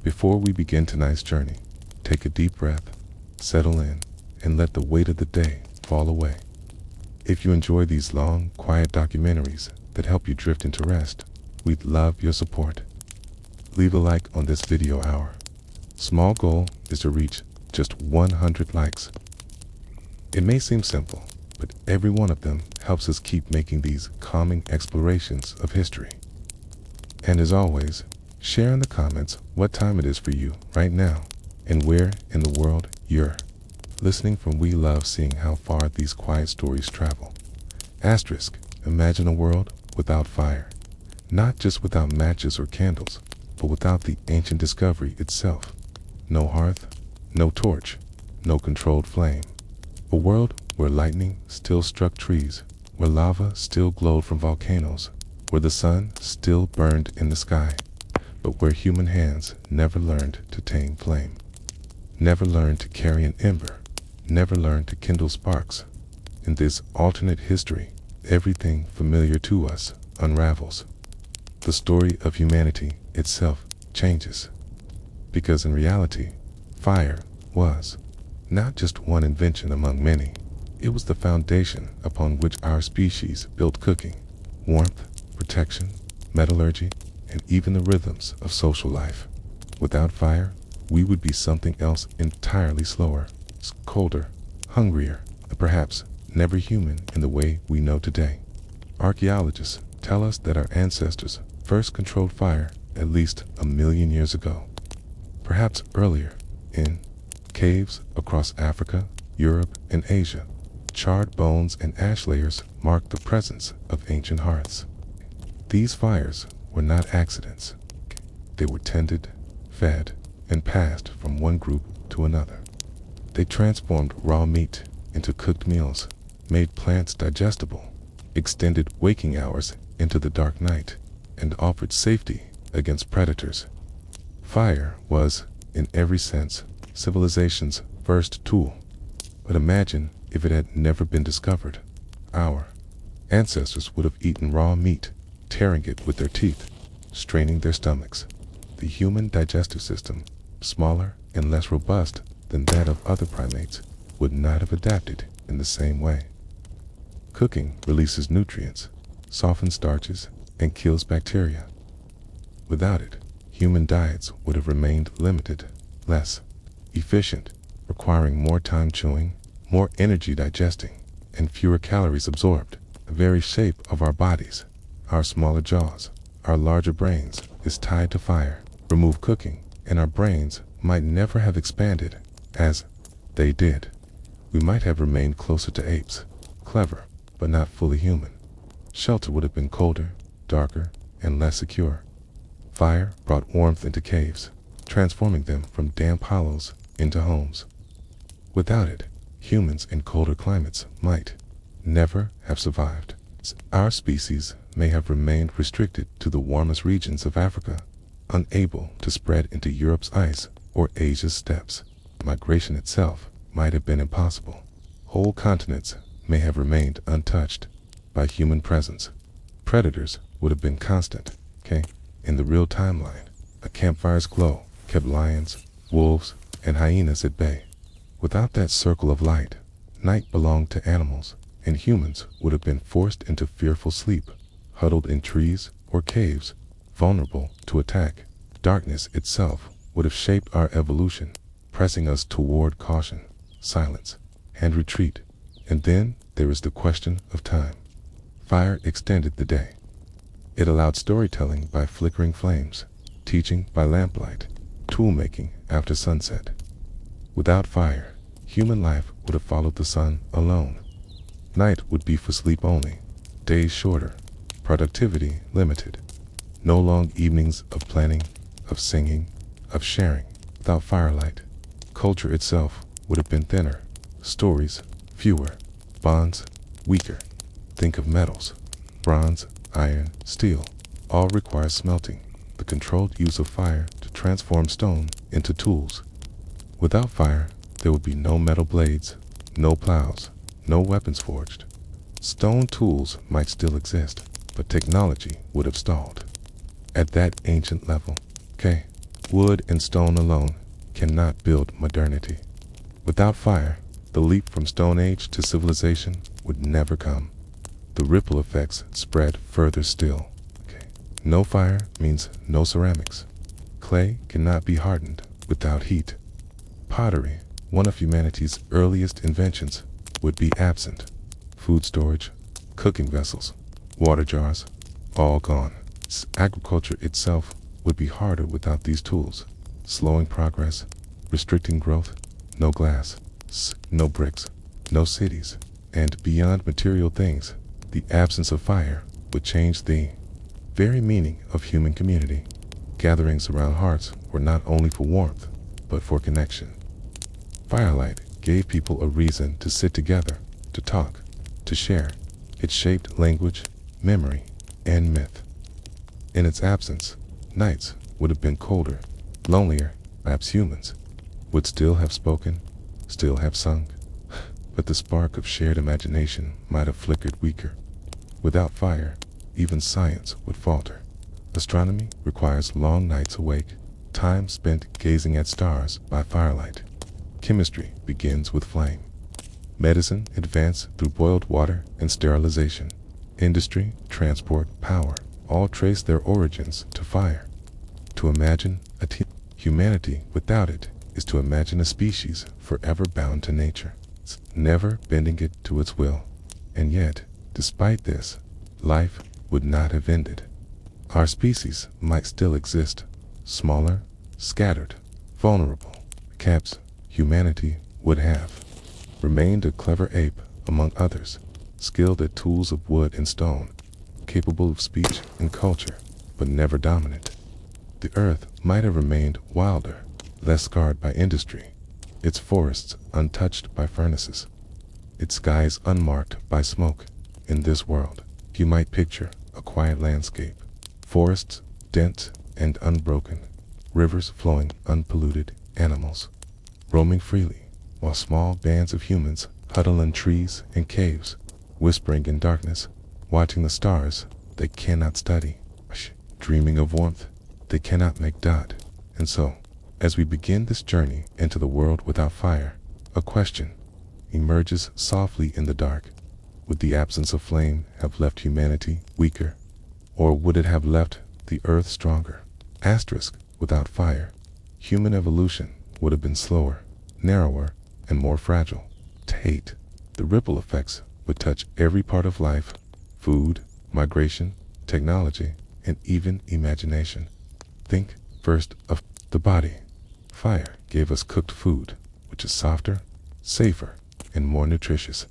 Before we begin tonight's journey, take a deep breath, settle in, and let the weight of the day fall away. If you enjoy these long, quiet documentaries that help you drift into rest, we'd love your support. Leave a like on this video. Our small goal is to reach just 100 likes. It may seem simple, but every one of them helps us keep making these calming explorations of history. And as always, share in the comments what time it is for you right now and where in the world you're listening from. We love seeing how far these quiet stories travel. Asterisk, imagine a world without fire. Not just without matches or candles, but without the ancient discovery itself. No hearth, no torch, no controlled flame. A world where lightning still struck trees, where lava still glowed from volcanoes, where the sun still burned in the sky, but where human hands never learned to tame flame, never learned to carry an ember, never learned to kindle sparks. In this alternate history, everything familiar to us unravels. The story of humanity itself changes. Because in reality, fire was not just one invention among many. It was the foundation upon which our species built cooking, warmth, protection, metallurgy, and even the rhythms of social life. Without fire, we would be something else entirely: slower, colder, hungrier, and perhaps never human in the way we know today. Archaeologists tell us that our ancestors first controlled fire at least 1 million years ago, perhaps earlier, in caves across Africa, Europe, and Asia. Charred bones and ash layers mark the presence of ancient hearths. These fires were not accidents. They were tended, fed, and passed from one group to another. They transformed raw meat into cooked meals, made plants digestible, extended waking hours into the dark night, and offered safety against predators. Fire was, in every sense, civilization's first tool. But imagine if it had never been discovered. Our ancestors would have eaten raw meat, tearing it with their teeth, straining their stomachs. The human digestive system, smaller and less robust than that of other primates, would not have adapted in the same way. Cooking releases nutrients, softens starches, and kills bacteria. Without it, human diets would have remained limited, less efficient, requiring more time chewing, more energy digesting, and fewer calories absorbed. The very shape of our bodies, our smaller jaws, our larger brains, is tied to fire. Remove cooking, and our brains might never have expanded as they did. We might have remained closer to apes, clever, but not fully human. Shelter would have been colder, darker, and less secure. Fire brought warmth into caves, transforming them from damp hollows into homes. Without it, humans in colder climates might never have survived. Our species may have remained restricted to the warmest regions of Africa, unable to spread into Europe's ice or Asia's steppes. Migration itself might have been impossible. Whole continents may have remained untouched by human presence. Predators would have been constant. In the real timeline, a campfire's glow kept lions, wolves, and hyenas at bay. Without that circle of light, night belonged to animals, and humans would have been forced into fearful sleep, huddled in trees or caves, vulnerable to attack. Darkness itself would have shaped our evolution, pressing us toward caution, silence, and retreat. And then there is the question of time. Fire extended the day. It allowed storytelling by flickering flames, teaching by lamplight, tool-making after sunset. Without fire, human life would have followed the sun alone. Night would be for sleep only, days shorter, productivity limited. No long evenings of planning, of singing, of sharing. Without firelight, culture itself would have been thinner, stories fewer, bonds weaker. Think of metals: bronze, iron, steel. All require smelting, the controlled use of fire to transform stone into tools. Without fire, there would be no metal blades, no plows, no weapons forged. Stone tools might still exist, but technology would have stalled. At that ancient level, Wood and stone alone cannot build modernity. Without fire, the leap from Stone Age to civilization would never come. The ripple effects spread further still. No fire means no ceramics. Clay cannot be hardened without heat. Pottery, one of humanity's earliest inventions, would be absent. Food storage, cooking vessels, water jars, all gone. Agriculture itself would be harder without these tools, slowing progress, restricting growth. No glass, no bricks, no cities, and beyond material things, the absence of fire would change the very meaning of human community. Gatherings around hearths were not only for warmth, but for connection. Firelight gave people a reason to sit together, to talk, to share. It shaped language, memory, and myth. In its absence, nights would have been colder, lonelier. Perhaps humans would still have spoken, still have sung, but the spark of shared imagination might have flickered weaker. Without fire, even science would falter. Astronomy requires long nights awake, time spent gazing at stars by firelight. Chemistry begins with flame. Medicine advanced through boiled water and sterilization. Industry, transport, power, all trace their origins to fire. To imagine humanity without it is to imagine a species forever bound to nature, never bending it to its will. And yet, despite this, life would not have ended. Our species might still exist, smaller, scattered, vulnerable. Perhaps humanity would have remained a clever ape among others, skilled at tools of wood and stone, capable of speech and culture, but never dominant. The earth might have remained wilder, less scarred by industry, its forests untouched by furnaces, its skies unmarked by smoke. In this world, you might picture a quiet landscape, forests dense and unbroken, rivers flowing unpolluted, animals roaming freely, while small bands of humans huddle in trees and caves, whispering in darkness, watching the stars they cannot study, dreaming of warmth they cannot make dot. And so, as we begin this journey into the world without fire, a question emerges softly in the dark. Would the absence of flame have left humanity weaker, or would it have left the earth stronger? Asterisk, without fire, human evolution would have been slower, narrower, and more fragile. Tate, the ripple effects would touch every part of life: food, migration, technology, and even imagination. Think first of the body. Fire gave us cooked food, which is softer, safer, and more nutritious.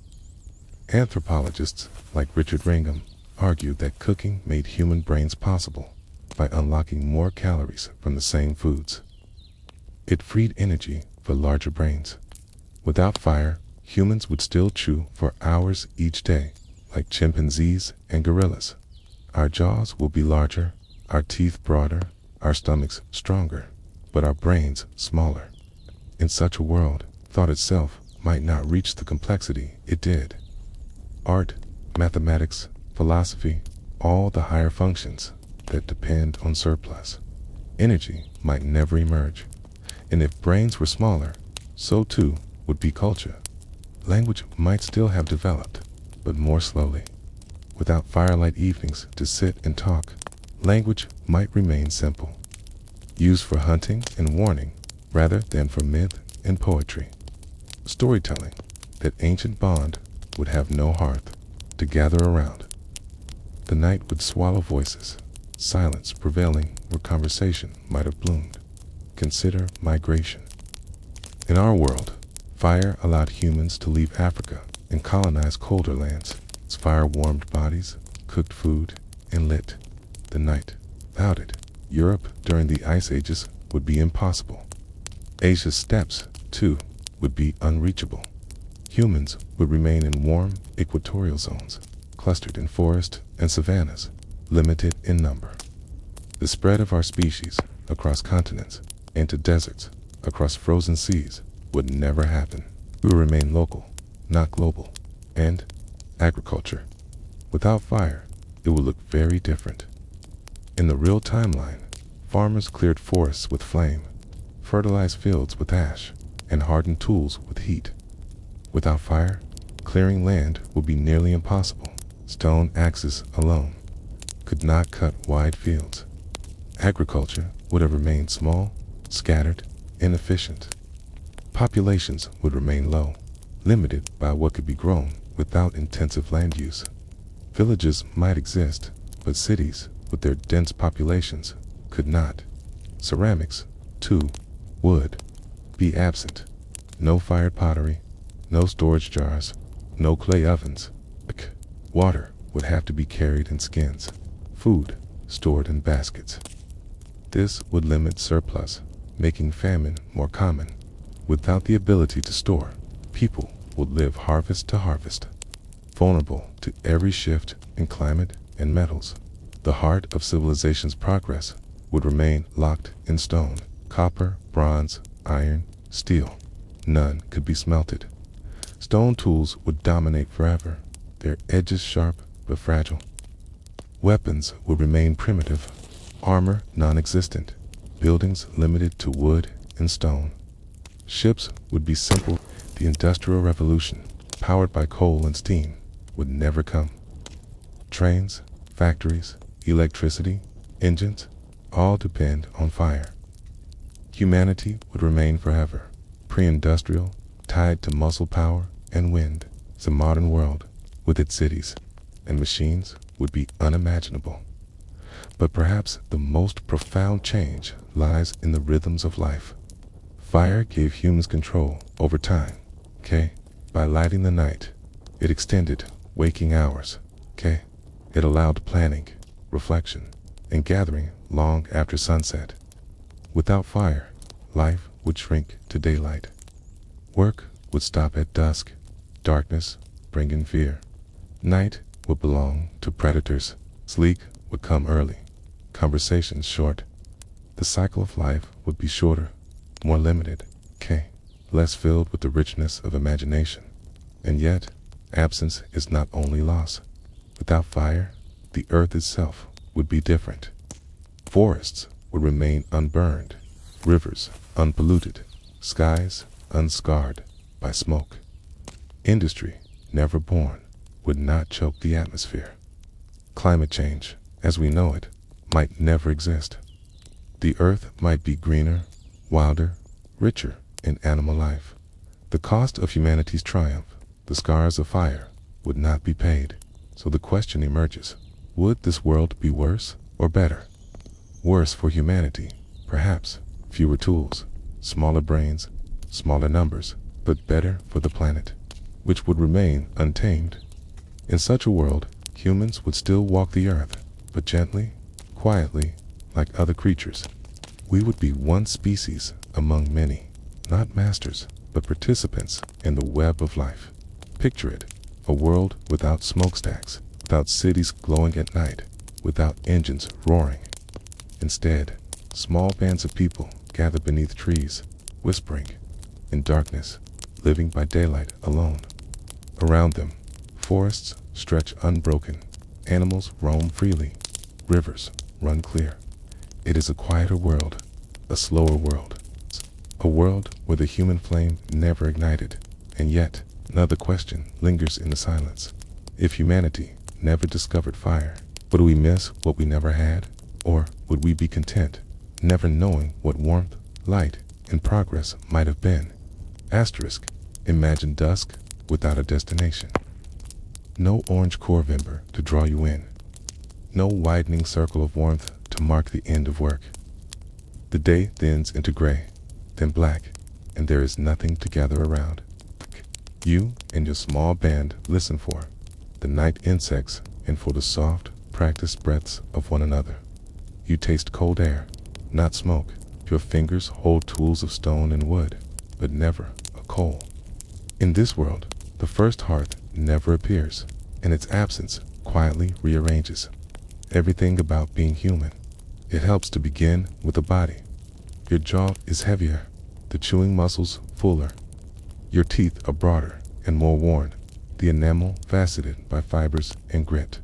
Anthropologists like Richard Wrangham argue that cooking made human brains possible by unlocking more calories from the same foods. It freed energy for larger brains. Without fire, humans would still chew for hours each day, like chimpanzees and gorillas. Our jaws will be larger, our teeth broader, our stomachs stronger, but our brains smaller. In such a world, thought itself might not reach the complexity it did. Art, mathematics, philosophy, all the higher functions that depend on surplus energy might never emerge. And if brains were smaller, so too would be culture. Language might still have developed, but more slowly. Without firelight evenings to sit and talk, language might remain simple, used for hunting and warning rather than for myth and poetry. Storytelling, that ancient bond, would have no hearth to gather around. The night would swallow voices, silence prevailing where conversation might have bloomed. Consider migration. In our world, fire allowed humans to leave Africa and colonize colder lands. Its fire-warmed bodies, cooked food, and lit the night. Without it, Europe during the Ice Ages would be impossible. Asia's steppes, too, would be unreachable. Humans would remain in warm equatorial zones, clustered in forests and savannas, limited in number. The spread of our species across continents, into deserts, across frozen seas, would never happen. We would remain local, not global. And agriculture. Without fire, it would look very different. In the real timeline, Farmers cleared forests with flame, fertilized fields with ash, and hardened tools with heat. Without fire, clearing land would be nearly impossible. Stone axes alone could not cut wide fields. Agriculture would have remained small, scattered, inefficient. Populations would remain low, limited by what could be grown without intensive land use. Villages might exist, but cities, with their dense populations, could not. Ceramics, too, would be absent. No fired pottery, no storage jars, no clay ovens. Water would have to be carried in skins, food stored in baskets. This would limit surplus, making famine more common. Without the ability to store, people would live harvest to harvest, vulnerable to every shift in climate and metals. The heart of civilization's progress would remain locked in stone, copper, bronze, iron, steel. None could be smelted. Stone tools would dominate forever, their edges sharp but fragile. Weapons would remain primitive, armor non-existent, buildings limited to wood and stone. Ships would be simple. The Industrial Revolution, powered by coal and steam, would never come. Trains, factories, electricity, engines, all depend on fire. Humanity would remain forever, pre-industrial, tied to muscle power and wind. The modern world, with its cities and machines, would be unimaginable. But perhaps the most profound change lies in the rhythms of life. Fire gave humans control over time. By lighting the night, it extended waking hours. It allowed planning, reflection, and gathering long after sunset. Without fire, life would shrink to daylight. Work would stop at dusk. Darkness bring in fear. Night would belong to predators. Sleep would come early. Conversations short. The cycle of life would be shorter, more limited, less filled with the richness of imagination. And yet, absence is not only loss. Without fire, the earth itself would be different. Forests would remain unburned, rivers unpolluted, skies unscarred by smoke. Industry, never born, would not choke the atmosphere. Climate change, as we know it, might never exist. The earth might be greener, wilder, richer in animal life. The cost of humanity's triumph, the scars of fire, would not be paid. So the question emerges, would this world be worse or better? Worse for humanity, perhaps. Fewer tools, smaller brains, smaller numbers, but better for the planet, which would remain untamed. In such a world, humans would still walk the earth, but gently, quietly, like other creatures. We would be one species among many, not masters, but participants in the web of life. Picture it, a world without smokestacks, without cities glowing at night, without engines roaring. Instead, small bands of people gather beneath trees, whispering, in darkness, living by daylight alone. Around them, forests stretch unbroken, animals roam freely, rivers run clear. It is a quieter world, a slower world, a world where the human flame never ignited. And yet, another question lingers in the silence. If humanity never discovered fire, would we miss what we never had? Or would we be content, never knowing what warmth, light, and progress might have been? Asterisk, imagine dusk without a destination. No orange Corvember to draw you in. No widening circle of warmth to mark the end of work. The day thins into gray, then black, and there is nothing to gather around. You and your small band listen for the night insects and for the soft, practiced breaths of one another. You taste cold air, not smoke. Your fingers hold tools of stone and wood, but never a coal. In this world, the first hearth never appears, and its absence quietly rearranges everything about being human. It helps to begin with the body. Your jaw is heavier, the chewing muscles fuller. Your teeth are broader and more worn, the enamel faceted by fibers and grit.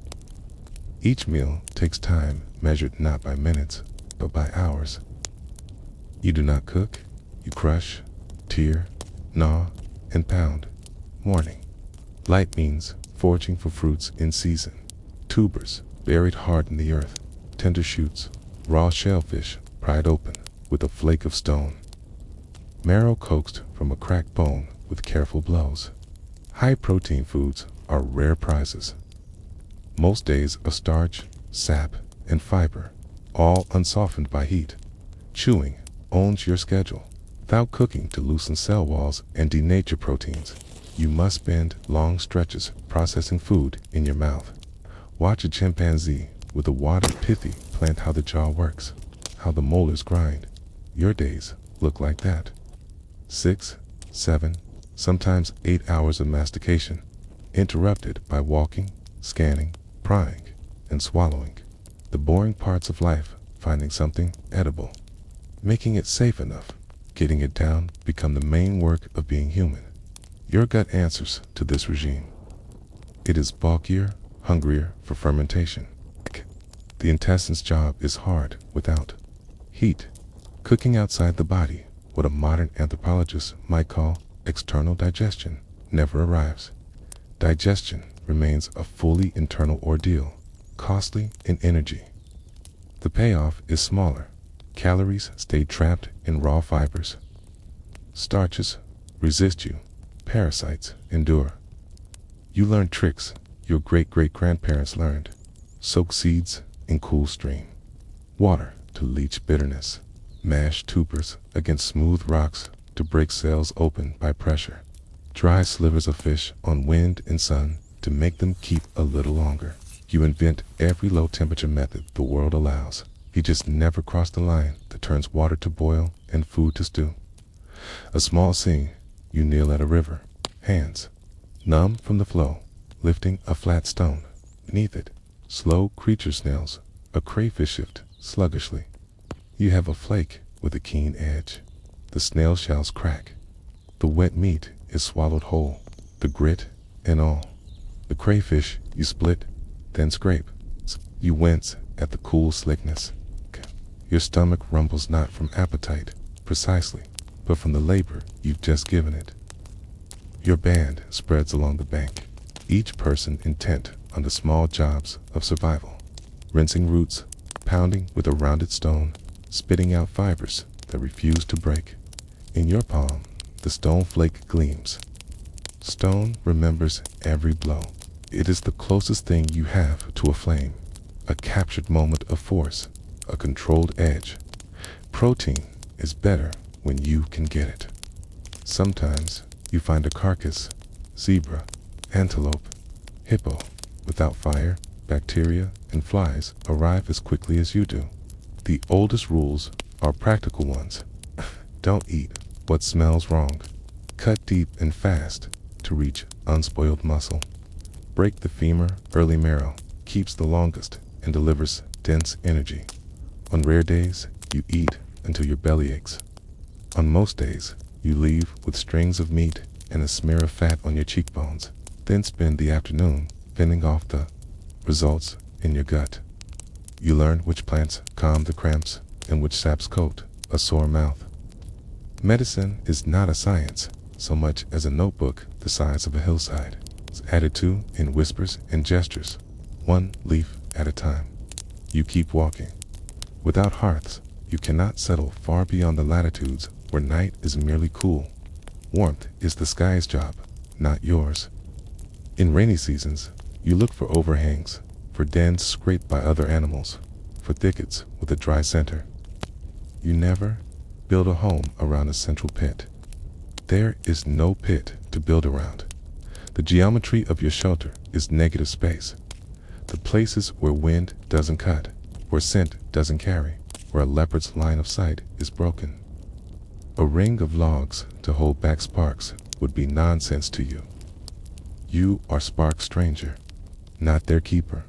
Each meal takes time measured not by minutes, but by hours. You do not cook, you crush, tear, gnaw, and pound. Morning. Light means foraging for fruits in season. Tubers, buried hard in the earth. Tender shoots, raw shellfish, pried open with a flake of stone. Marrow coaxed from a cracked bone with careful blows. High-protein foods are rare prizes. Most days of starch, sap, and fiber, all unsoftened by heat. Chewing owns your schedule. Without cooking to loosen cell walls and denature proteins, you must spend long stretches processing food in your mouth. Watch a chimpanzee with a wadded pithy plant how the jaw works, how the molars grind. Your days look like that. 6, 7, sometimes 8 hours of mastication, interrupted by walking, scanning, prying, and swallowing. The boring parts of life, finding something edible, making it safe enough, getting it down, become the main work of being human. Your gut answers to this regime. It is bulkier, hungrier for fermentation. The intestine's job is hard without heat. Cooking outside the body, what a modern anthropologist might call external digestion, never arrives. Digestion remains a fully internal ordeal, costly in energy. The payoff is smaller. Calories stay trapped in raw fibers. Starches resist you. Parasites endure. You learn tricks your great-great-grandparents learned. Soak seeds in cool stream. Water to leach bitterness. Mash tubers against smooth rocks to break cells open by pressure. Dry slivers of fish on wind and sun to make them keep a little longer. You invent every low-temperature method the world allows. You just never cross the line that turns water to boil and food to stew. A small scene, you kneel at a river, hands numb from the flow, lifting a flat stone. Beneath it, slow creature snails, a crayfish shift sluggishly. You have a flake with a keen edge. The snail shells crack. The wet meat is swallowed whole, the grit and all. The crayfish you split, then scrape. You wince at the cool slickness. Your stomach rumbles not from appetite, precisely, but from the labor you've just given it. Your band spreads along the bank, each person intent on the small jobs of survival. Rinsing roots, pounding with a rounded stone, spitting out fibers that refuse to break. In your palm, the stone flake gleams. Stone remembers every blow. It is the closest thing you have to a flame, a captured moment of force, a controlled edge. Protein is better when you can get it. Sometimes you find a carcass, zebra, antelope, hippo. Without fire, bacteria, and flies arrive as quickly as you do. The oldest rules are practical ones. Don't eat what smells wrong. Cut deep and fast to reach unspoiled muscle. Break the femur, early marrow, keeps the longest and delivers dense energy. On rare days, you eat until your belly aches. On most days, you leave with strings of meat and a smear of fat on your cheekbones, then spend the afternoon fending off the results in your gut. You learn which plants calm the cramps and which saps coat a sore mouth. Medicine is not a science so much as a notebook the size of a hillside. It's added to in whispers and gestures, one leaf at a time. You keep walking. Without hearths, you cannot settle far beyond the latitudes where night is merely cool. Warmth is the sky's job, not yours. In rainy seasons, you look for overhangs, for dens scraped by other animals, for thickets with a dry center. You never build a home around a central pit. There is no pit to build around. The geometry of your shelter is negative space. The places where wind doesn't cut, where scent doesn't carry, where a leopard's line of sight is broken. A ring of logs to hold back sparks would be nonsense to you. You are spark's stranger, not their keeper.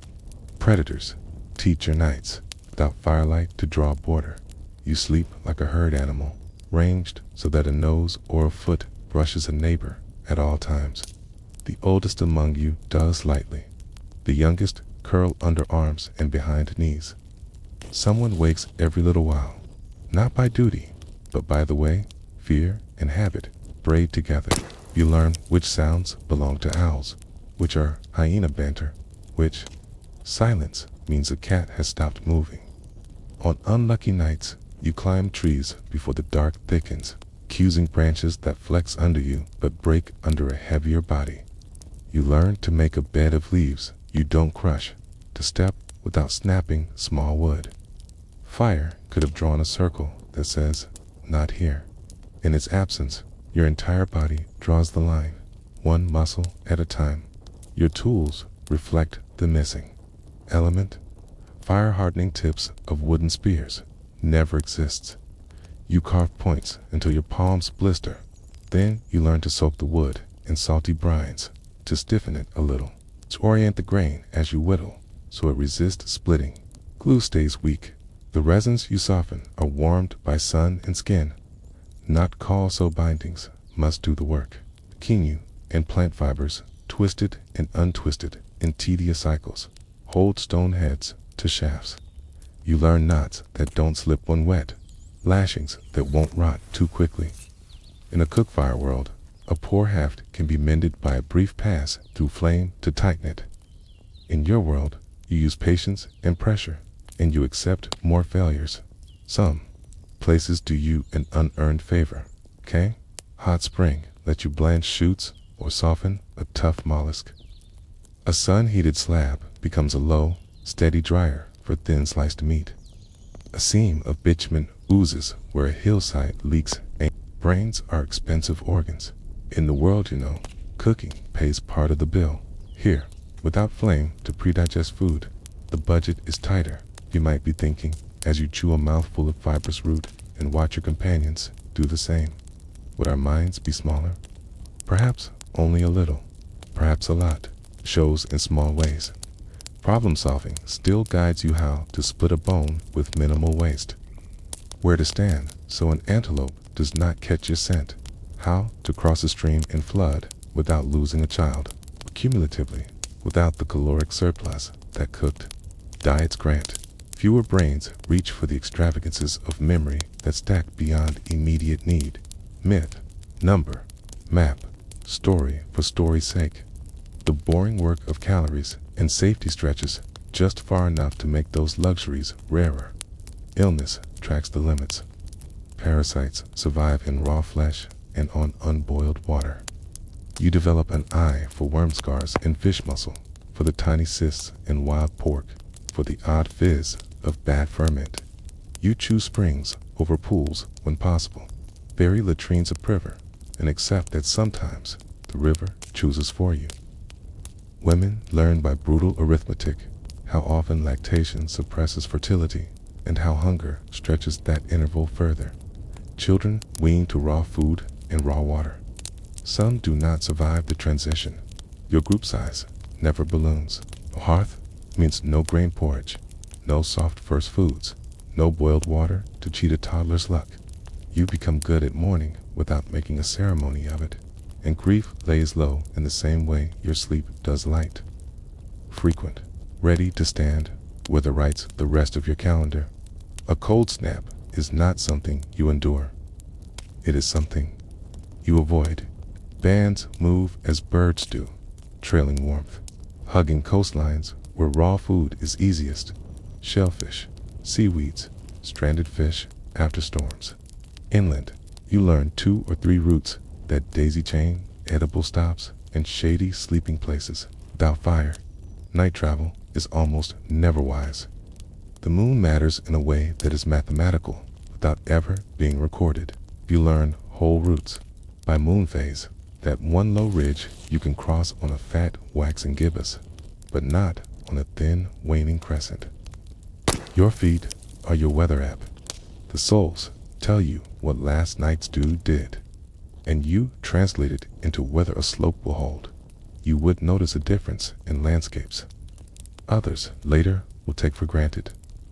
Predators teach your nights without firelight to draw a border. You sleep like a herd animal, ranged so that a nose or a foot brushes a neighbor at all times. The oldest among you does lightly. The youngest curl under arms and behind knees. Someone wakes every little while, not by duty, but by the way fear and habit braid together. You learn which sounds belong to owls, which are hyena banter, which silence means a cat has stopped moving. On unlucky nights, you climb trees before the dark thickens, accusing branches that flex under you but break under a heavier body. You learn to make a bed of leaves you don't crush, to step without snapping small wood. Fire could have drawn a circle that says, "Not here." In its absence, your entire body draws the line, one muscle at a time. Your tools reflect the missing element. Fire-hardening tips of wooden spears never exists. You carve points until your palms blister. Then you learn to soak the wood in salty brines, to stiffen it a little, to orient the grain as you whittle so it resists splitting. Glue stays weak. The resins you soften are warmed by sun and skin. Not call-so bindings must do the work. Sinew and plant fibers, twisted and untwisted in tedious cycles, hold stone heads to shafts. You learn knots that don't slip when wet, lashings that won't rot too quickly. In a cookfire world, a poor haft can be mended by a brief pass through flame to tighten it. In your world, you use patience and pressure, and you accept more failures. Some places do you an unearned favor, okay? Hot spring lets you blanch shoots or soften a tough mollusk. A sun-heated slab becomes a low, steady dryer for thin sliced meat. A seam of bitumen oozes where a hillside leaks. Brains are expensive organs. In the world you know, cooking pays part of the bill. Here, without flame to pre-digest food, the budget is tighter. You might be thinking as you chew a mouthful of fibrous root and watch your companions do the same. Would our minds be smaller? Perhaps only a little, perhaps a lot. Shows in small ways. Problem solving still guides you how to split a bone with minimal waste. Where to stand so an antelope does not catch your scent. How to cross a stream in flood without losing a child. Cumulatively, without the caloric surplus that cooked diets grant. Fewer brains reach for the extravagances of memory that stack beyond immediate need. Myth, number, map, story for story's sake. The boring work of calories and safety stretches just far enough to make those luxuries rarer. Illness tracks the limits. Parasites survive in raw flesh and on unboiled water. You develop an eye for worm scars in fish muscle, for the tiny cysts in wild pork, for the odd fizz of bad ferment. You choose springs over pools when possible. Bury latrines of river and accept that sometimes the river chooses for you. Women learn by brutal arithmetic how often lactation suppresses fertility and how hunger stretches that interval further. Children wean to raw food and raw water. Some do not survive the transition. Your group size never balloons. A hearth means no grain porridge, no soft first foods, no boiled water to cheat a toddler's luck. You become good at mourning without making a ceremony of it, and grief lays low in the same way your sleep does light. Frequent, ready to stand, whether writes the rest of your calendar. A cold snap is not something you endure. It is something you avoid. Bands move as birds do, trailing warmth, hugging coastlines where raw food is easiest. Shellfish, seaweeds, stranded fish after storms. Inland, you learn 2 or 3 routes that daisy chain, edible stops, and shady sleeping places. Without fire, night travel is almost never wise. The moon matters in a way that is mathematical without ever being recorded. You learn whole routes. By moon phase, that one low ridge you can cross on a fat waxing gibbous, but not on a thin waning crescent. Your feet are your weather app. The soles tell you what last night's dew did, and you translate it into whether a slope will hold. You would notice a difference in landscapes. Others later will take for granted.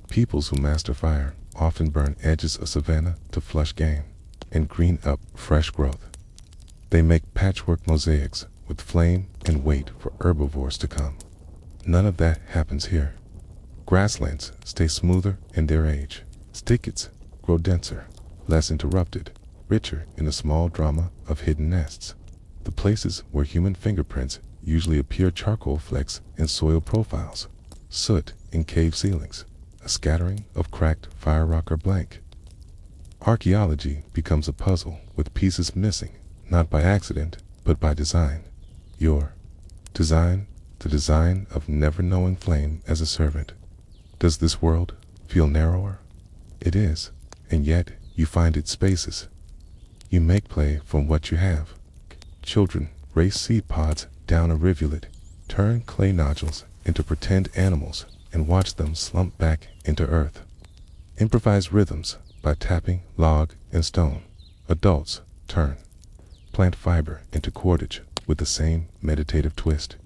Peoples who master fire often burn edges of savanna to flush game and green up fresh growth. They make patchwork mosaics with flame and wait for herbivores to come. None of that happens here. Grasslands stay smoother in their age. Thickets grow denser, less interrupted, richer in the small drama of hidden nests. The places where human fingerprints usually appear charcoal flecks in soil profiles, soot in cave ceilings, a scattering of cracked fire rock or blank. Archaeology becomes a puzzle with pieces missing, not by accident, but by design. Your design, the design of never knowing flame as a servant. Does this world feel narrower? It is, and yet you find its spaces. You make play from what you have. Children race seed pods down a rivulet, turn clay nodules into pretend animals, and watch them slump back into earth. Improvise rhythms by tapping log and stone. Adults turn plant fiber into cordage with the same meditative twist.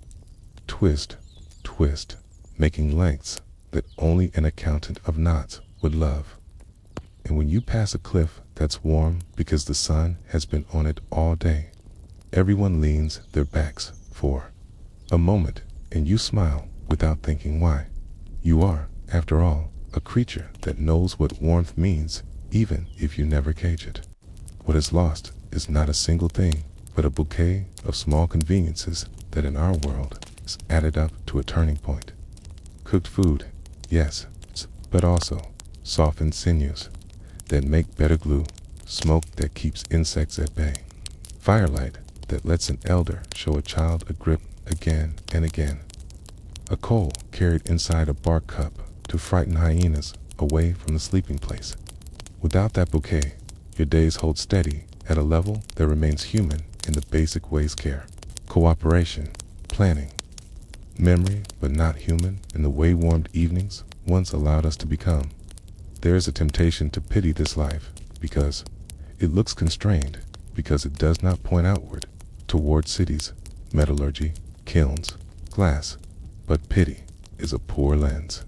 Twist, twist, making lengths that only an accountant of knots would love. And when you pass a cliff that's warm because the sun has been on it all day, everyone leans their backs for a moment, and you smile without thinking why. You are, after all, a creature that knows what warmth means, even if you never cage it. What is lost is not a single thing, but a bouquet of small conveniences that in our world is added up to a turning point. Cooked food, yes, but also softened sinews that make better glue, smoke that keeps insects at bay, firelight that lets an elder show a child a grip again and again, a coal carried inside a bark cup to frighten hyenas away from the sleeping place. Without that bouquet, your days hold steady at a level that remains human in the basic ways care, cooperation, planning, memory, but not human in the way warmed evenings once allowed us to become. There is a temptation to pity this life because it looks constrained, because it does not point outward toward cities, metallurgy, kilns, glass, but pity is a poor lens.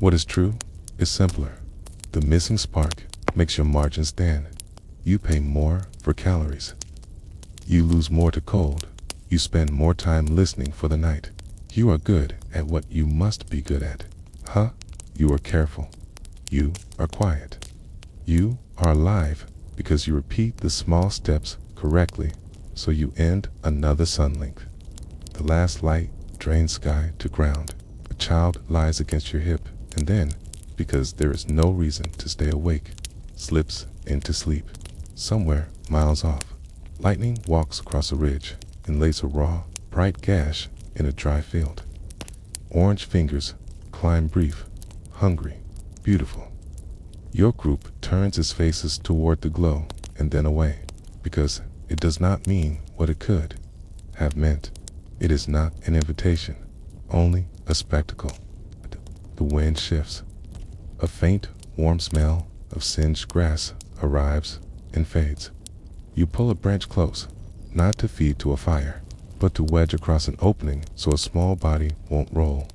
What is true is simpler. The missing spark makes your margins thin. You pay more for calories. You lose more to cold. You spend more time listening for the night. You are good at what you must be good at. You are careful. You are quiet. You are alive because you repeat the small steps correctly, so you end another sun length. The last light drains sky to ground. A child lies against your hip, and then, because there is no reason to stay awake, slips into sleep. Somewhere miles off, lightning walks across a ridge and lays a raw, bright gash in a dry field. Orange fingers climb brief, hungry, beautiful. Your group turns its faces toward the glow and then away, because it does not mean what it could have meant. It is not an invitation, only a spectacle. The wind shifts. A faint, warm smell of singed grass arrives and fades. You pull a branch close, not to feed to a fire, but to wedge across an opening so a small body won't roll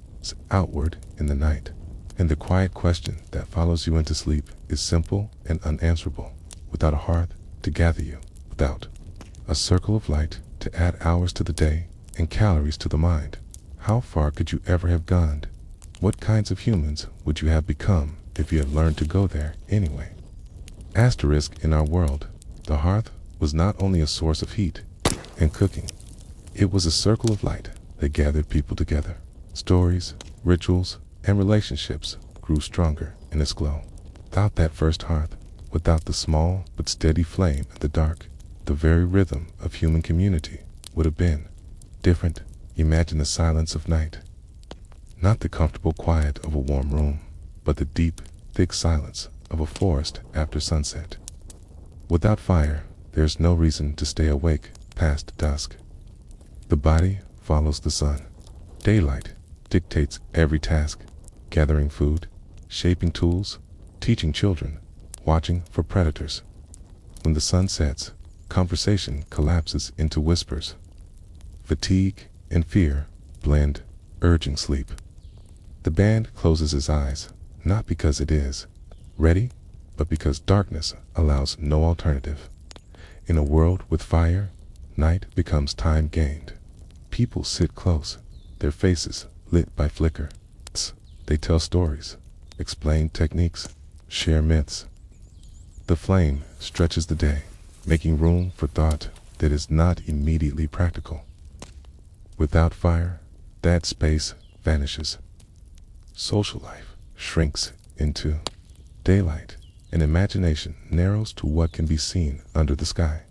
outward in the night. And the quiet question that follows you into sleep is simple and unanswerable. Without a hearth to gather you, without a circle of light to add hours to the day and calories to the mind, how far could you ever have gone? What kinds of humans would you have become if you had learned to go there anyway? Asterisk in our world, the hearth was not only a source of heat and cooking, it was a circle of light that gathered people together. Stories, rituals, and relationships grew stronger in its glow. Without that first hearth, without the small but steady flame in the dark, the very rhythm of human community would have been different. Imagine the silence of night. Not the comfortable quiet of a warm room, but the deep, thick silence of a forest after sunset. Without fire, there's no reason to stay awake past dusk. The body follows the sun. Daylight dictates every task, gathering food, shaping tools, teaching children, watching for predators. When the sun sets, conversation collapses into whispers. Fatigue and fear blend, urging sleep. The band closes his eyes, not because it is ready, but because darkness allows no alternative. In a world with fire, night becomes time gained. People sit close, their faces lit by flicker. They tell stories, explain techniques, share myths. The flame stretches the day, making room for thought that is not immediately practical. Without fire, that space vanishes. Social life shrinks into daylight, and imagination narrows to what can be seen under the sky.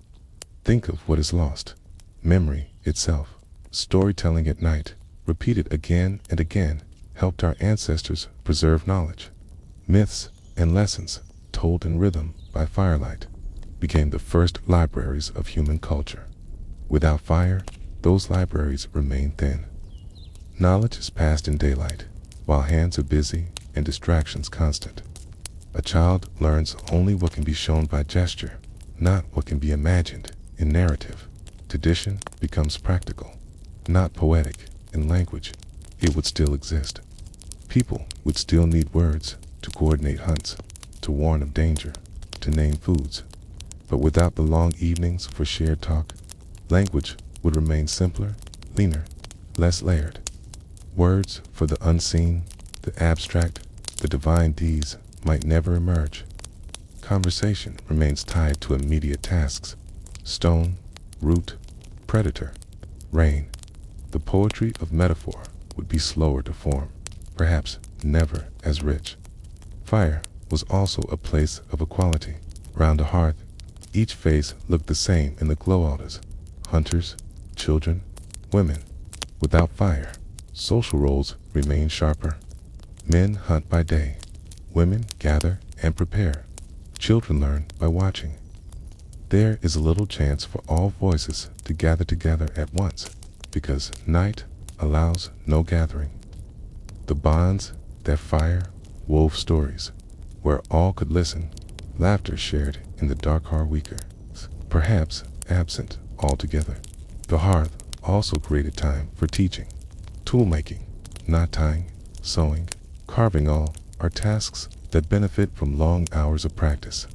Think of what is lost. Memory itself. Storytelling at night, repeated again and again, helped our ancestors preserve knowledge. Myths and lessons, told in rhythm by firelight, became the first libraries of human culture. Without fire, those libraries remain thin. Knowledge is passed in daylight, while hands are busy and distractions constant. A child learns only what can be shown by gesture, not what can be imagined in narrative. Tradition becomes practical, not poetic in language. It would still exist. People would still need words to coordinate hunts, to warn of danger, to name foods. But without the long evenings for shared talk, language would remain simpler, leaner, less layered. Words for the unseen, the abstract, the divine deeds might never emerge. Conversation remains tied to immediate tasks. Stone, root, predator, rain. The poetry of metaphor would be slower to form, perhaps never as rich. Fire was also a place of equality. Round a hearth, each face looked the same in the glow orders. Hunters, children, women. Without fire, social roles remain sharper. Men hunt by day. Women gather and prepare. Children learn by watching. There is a little chance for all voices to gather together at once, because night allows no gathering. The bonds that fire wove stories, where all could listen, laughter shared in the dark are weaker, perhaps absent altogether. The hearth also created time for teaching, tool making, knot tying, sewing, carving. All are tasks that benefit from long hours of practice.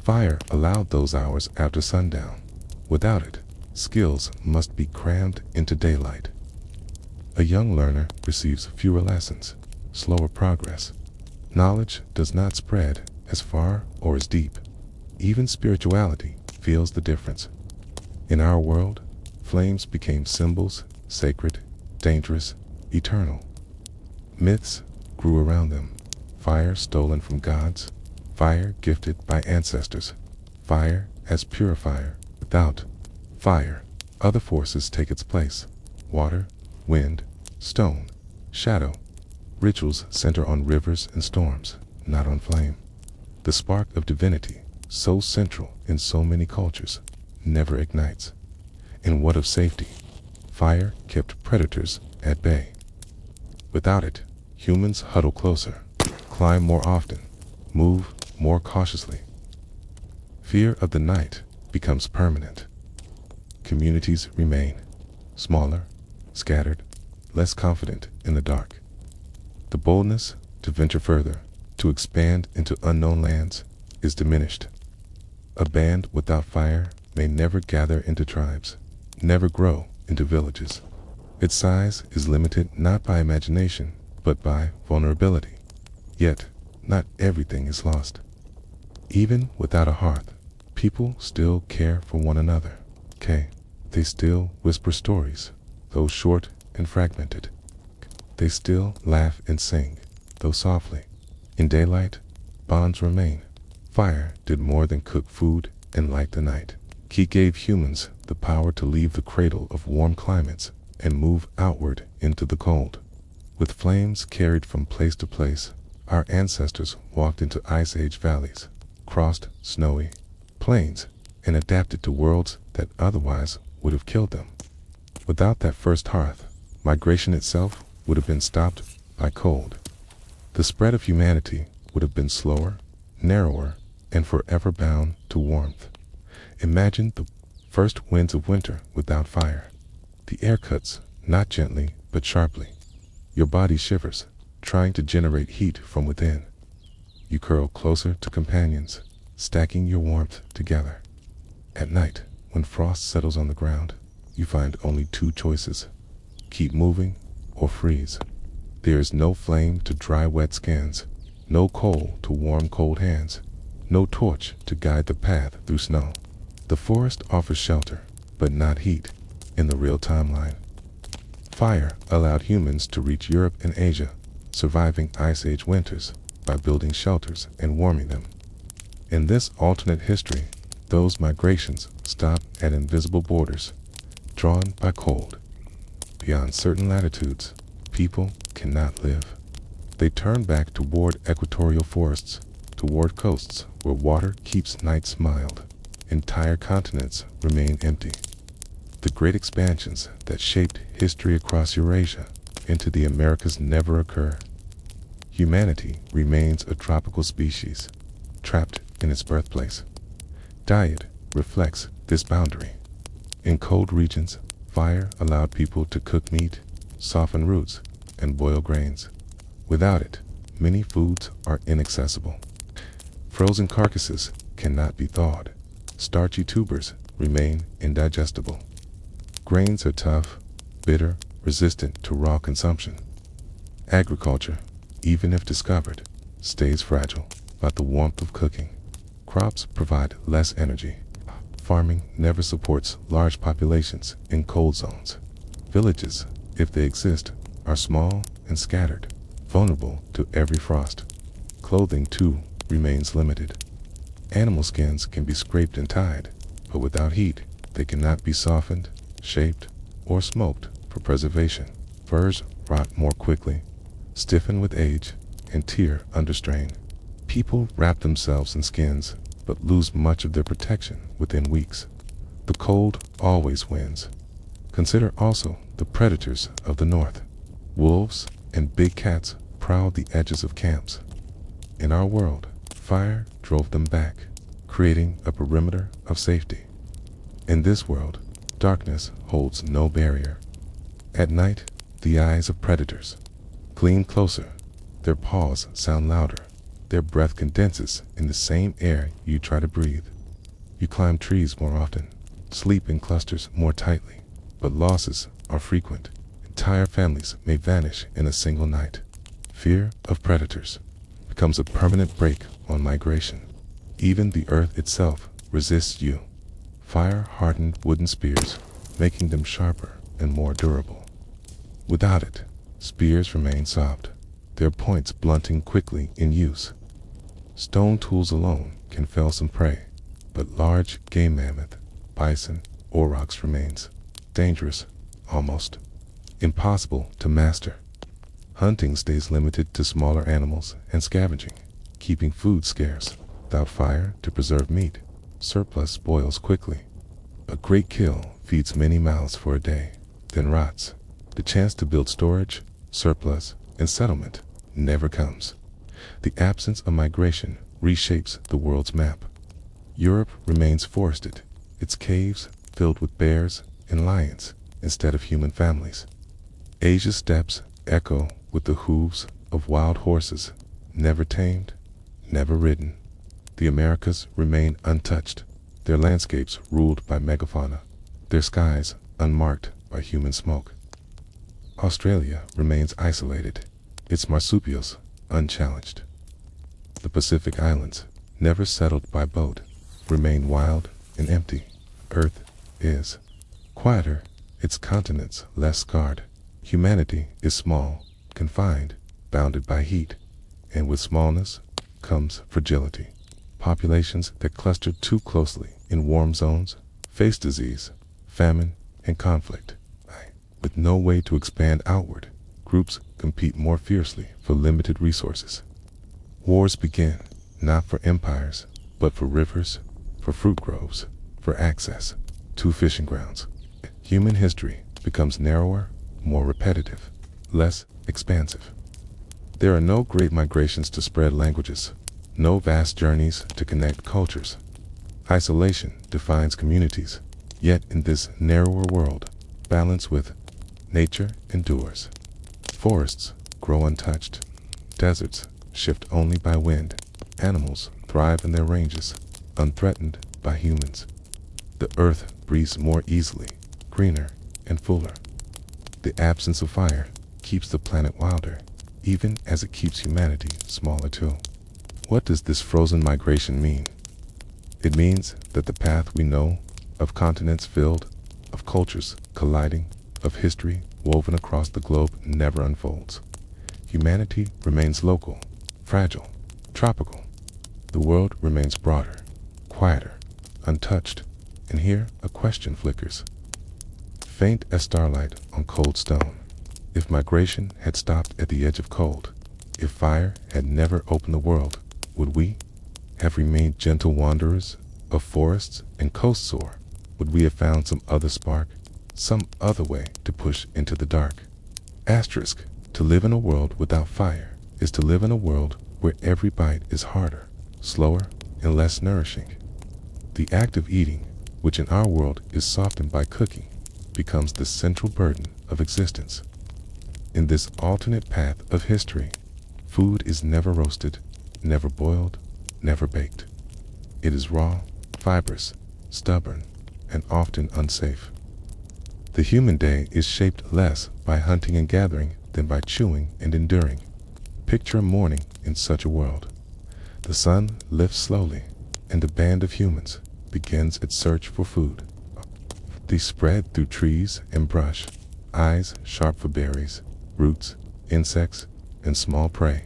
Fire allowed those hours after sundown. Without it, skills must be crammed into daylight. A young learner receives fewer lessons, slower progress. Knowledge does not spread as far or as deep. Even spirituality feels the difference. In our world, flames became symbols, sacred, dangerous, eternal. Myths grew around them. Fire stolen from gods, fire gifted by ancestors, fire as purifier. Without fire, other forces take its place. Water, wind, stone, shadow. Rituals center on rivers and storms, not on flame. The spark of divinity, so central in so many cultures, never ignites. And what of safety? Fire kept predators at bay. Without it, humans huddle closer, climb more often, move more cautiously. Fear of the night becomes permanent. Communities remain smaller, scattered, less confident in the dark. The boldness to venture further, to expand into unknown lands, is diminished. A band without fire may never gather into tribes, never grow into villages. Its size is limited not by imagination, but by vulnerability. Yet, not everything is lost. Even without a hearth, people still care for one another. They still whisper stories, though short and fragmented. They still laugh and sing, though softly. In daylight, bonds remain. Fire did more than cook food and light the night. He gave humans the power to leave the cradle of warm climates and move outward into the cold. With flames carried from place to place, our ancestors walked into Ice Age valleys, crossed snowy plains, and adapted to worlds that otherwise would have killed them. Without that first hearth, migration itself would have been stopped by cold. The spread of humanity would have been slower, narrower, and forever bound to warmth. Imagine the first winds of winter without fire. The air cuts, not gently, but sharply. Your body shivers, trying to generate heat from within. You curl closer to companions, stacking your warmth together. At night, when frost settles on the ground, you find only two choices: keep moving or freeze. There is no flame to dry wet skins, no coal to warm cold hands, no torch to guide the path through snow. The forest offers shelter, but not heat, in the real timeline. Fire allowed humans to reach Europe and Asia, surviving Ice Age winters by building shelters and warming them. In this alternate history, those migrations stop at invisible borders, drawn by cold. Beyond certain latitudes, people cannot live. They turn back toward equatorial forests, toward coasts where water keeps nights mild. Entire continents remain empty. The great expansions that shaped history across Eurasia into the Americas never occur. Humanity remains a tropical species, trapped in its birthplace. Diet reflects this boundary. In cold regions, fire allowed people to cook meat, soften roots, and boil grains. Without it, many foods are inaccessible. Frozen carcasses cannot be thawed. Starchy tubers remain indigestible. Grains are tough, bitter, resistant to raw consumption. Agriculture, even if discovered, stays fragile, like the warmth of cooking. Crops provide less energy. Farming never supports large populations in cold zones. Villages, if they exist, are small and scattered, vulnerable to every frost. Clothing, too, remains limited. Animal skins can be scraped and tied, but without heat, they cannot be softened, shaped, or smoked for preservation. Furs rot more quickly, stiffen with age, and tear under strain. People wrap themselves in skins, but lose much of their protection within weeks. The cold always wins. Consider also the predators of the north. Wolves and big cats prowled the edges of camps. In our world, fire drove them back, creating a perimeter of safety. In this world, darkness holds no barrier. At night, the eyes of predators gleam closer, their paws sound louder, their breath condenses in the same air you try to breathe. You climb trees more often, sleep in clusters more tightly, but losses are frequent. Entire families may vanish in a single night. Fear of predators becomes a permanent brake on migration. Even the earth itself resists you. Fire hardened wooden spears, making them sharper and more durable. Without it, spears remain soft, their points blunting quickly in use. Stone tools alone can fell some prey, but large game mammoth, bison, aurochs remains dangerous, almost impossible to master. Hunting stays limited to smaller animals and scavenging, keeping food scarce. Without fire to preserve meat, surplus spoils quickly. A great kill feeds many mouths for a day, then rots. The chance to build storage, surplus, and settlement never comes. The absence of migration reshapes the world's map. Europe remains forested, its caves filled with bears and lions instead of human families. Asia's steppes echo with the hooves of wild horses, never tamed, never ridden. The Americas remain untouched, their landscapes ruled by megafauna, their skies unmarked by human smoke. Australia remains isolated, its marsupials unchallenged. The Pacific Islands, never settled by boat, remain wild and empty. Earth is quieter, its continents less scarred. Humanity is small, confined, bounded by heat, and with smallness comes fragility. Populations that cluster too closely in warm zones face disease, famine, and conflict. With no way to expand outward, groups compete more fiercely for limited resources. Wars begin, not for empires, but for rivers, for fruit groves, for access to fishing grounds. Human history becomes narrower, more repetitive, less expansive. There are no great migrations to spread languages, no vast journeys to connect cultures. Isolation defines communities, yet in this narrower world, balance with nature endures. Forests grow untouched. Deserts shift only by wind. Animals thrive in their ranges, unthreatened by humans. The earth breathes more easily, greener and fuller. The absence of fire keeps the planet wilder, even as it keeps humanity smaller too. What does this frozen migration mean? It means that the path we know, of continents filled, of cultures colliding, of history woven across the globe never unfolds. Humanity remains local, fragile, tropical. The world remains broader, quieter, untouched, and here a question flickers, faint as starlight on cold stone. If migration had stopped at the edge of cold, if fire had never opened the world, would we have remained gentle wanderers of forests and coasts, or would we have found some other spark, some other way to push into the dark? Asterisk, to live in a world without fire is to live in a world where every bite is harder, slower, and less nourishing. The act of eating, which in our world is softened by cooking, becomes the central burden of existence. In this alternate path of history, food is never roasted, never boiled, never baked. It is raw, fibrous, stubborn, and often unsafe. The human day is shaped less by hunting and gathering than by chewing and enduring. Picture a morning in such a world. The sun lifts slowly, and a band of humans begins its search for food. They spread through trees and brush, eyes sharp for berries, roots, insects, and small prey.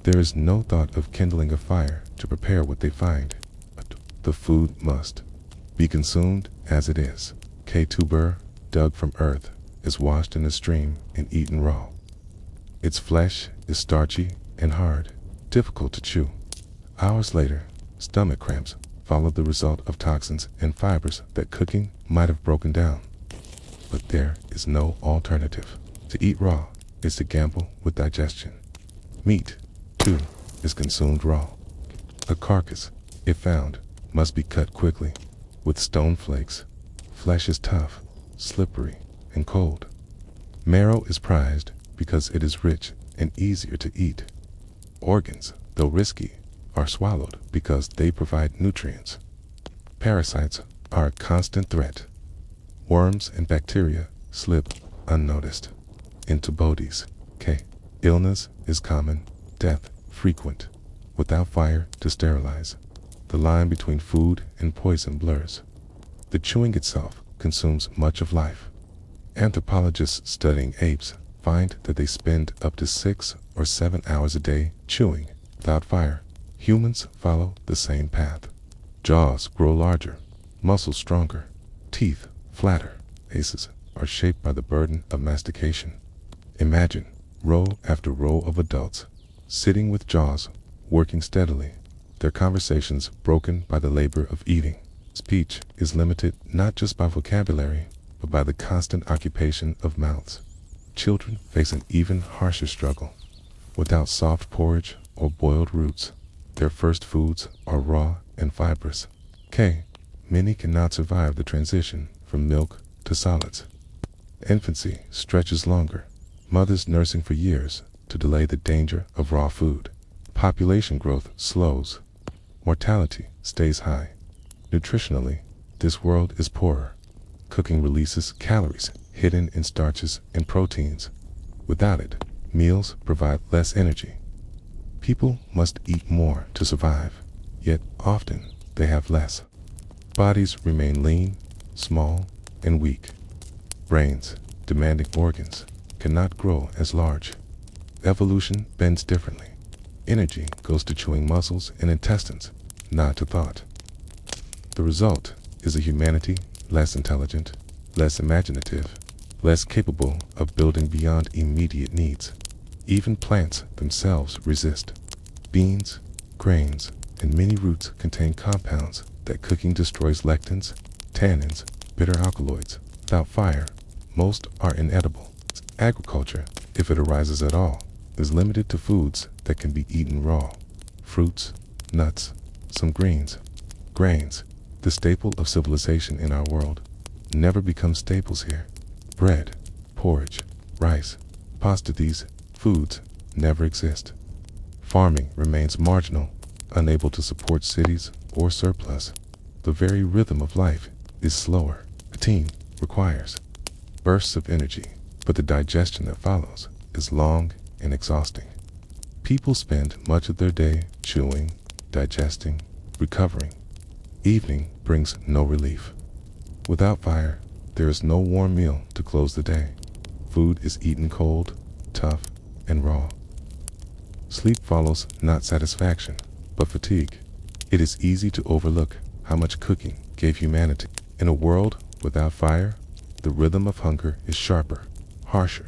There is no thought of kindling a fire to prepare what they find. The food must be consumed as it is. Tuber, dug from earth, is washed in a stream and eaten raw. Its flesh is starchy and hard, difficult to chew. Hours later, stomach cramps follow the result of toxins and fibers that cooking might have broken down. But there is no alternative. To eat raw is to gamble with digestion. Meat, too, is consumed raw. A carcass, if found, must be cut quickly, with stone flakes. Flesh is tough, slippery, and cold. Marrow is prized because it is rich and easier to eat. Organs, though risky, are swallowed because they provide nutrients. Parasites are a constant threat. Worms and bacteria slip unnoticed into bodies. Illness is common, death frequent. Without fire to sterilize, the line between food and poison blurs. The chewing itself consumes much of life. Anthropologists studying apes find that they spend up to 6 or 7 hours a day chewing. Without fire, humans follow the same path. Jaws grow larger, muscles stronger, teeth flatter. Faces are shaped by the burden of mastication. Imagine row after row of adults, sitting with jaws working steadily, their conversations broken by the labor of eating. Speech is limited not just by vocabulary, but by the constant occupation of mouths. Children face an even harsher struggle. Without soft porridge or boiled roots, their first foods are raw and fibrous. Many cannot survive the transition from milk to solids. Infancy stretches longer, mothers nursing for years to delay the danger of raw food. Population growth slows. Mortality stays high. Nutritionally, this world is poorer. Cooking releases calories hidden in starches and proteins. Without it, meals provide less energy. People must eat more to survive, yet often they have less. Bodies remain lean, small, and weak. Brains, demanding organs, cannot grow as large. Evolution bends differently. Energy goes to chewing muscles and intestines, not to thought. The result is a humanity less intelligent, less imaginative, less capable of building beyond immediate needs. Even plants themselves resist. Beans, grains, and many roots contain compounds that cooking destroys: lectins, tannins, bitter alkaloids. Without fire, most are inedible. Agriculture, if it arises at all, is limited to foods that can be eaten raw. Fruits, nuts, some greens, grains, the staple of civilization in our world, never become staples here. Bread, porridge, rice, pasta, these foods never exist. Farming remains marginal, unable to support cities or surplus. The very rhythm of life is slower. Routine requires bursts of energy, but the digestion that follows is long and exhausting. People spend much of their day chewing, digesting, recovering. Evening brings no relief. Without fire, there is no warm meal to close the day. Food is eaten cold, tough, and raw. Sleep follows not satisfaction, but fatigue. It is easy to overlook how much cooking gave humanity. In a world without fire, the rhythm of hunger is sharper, harsher,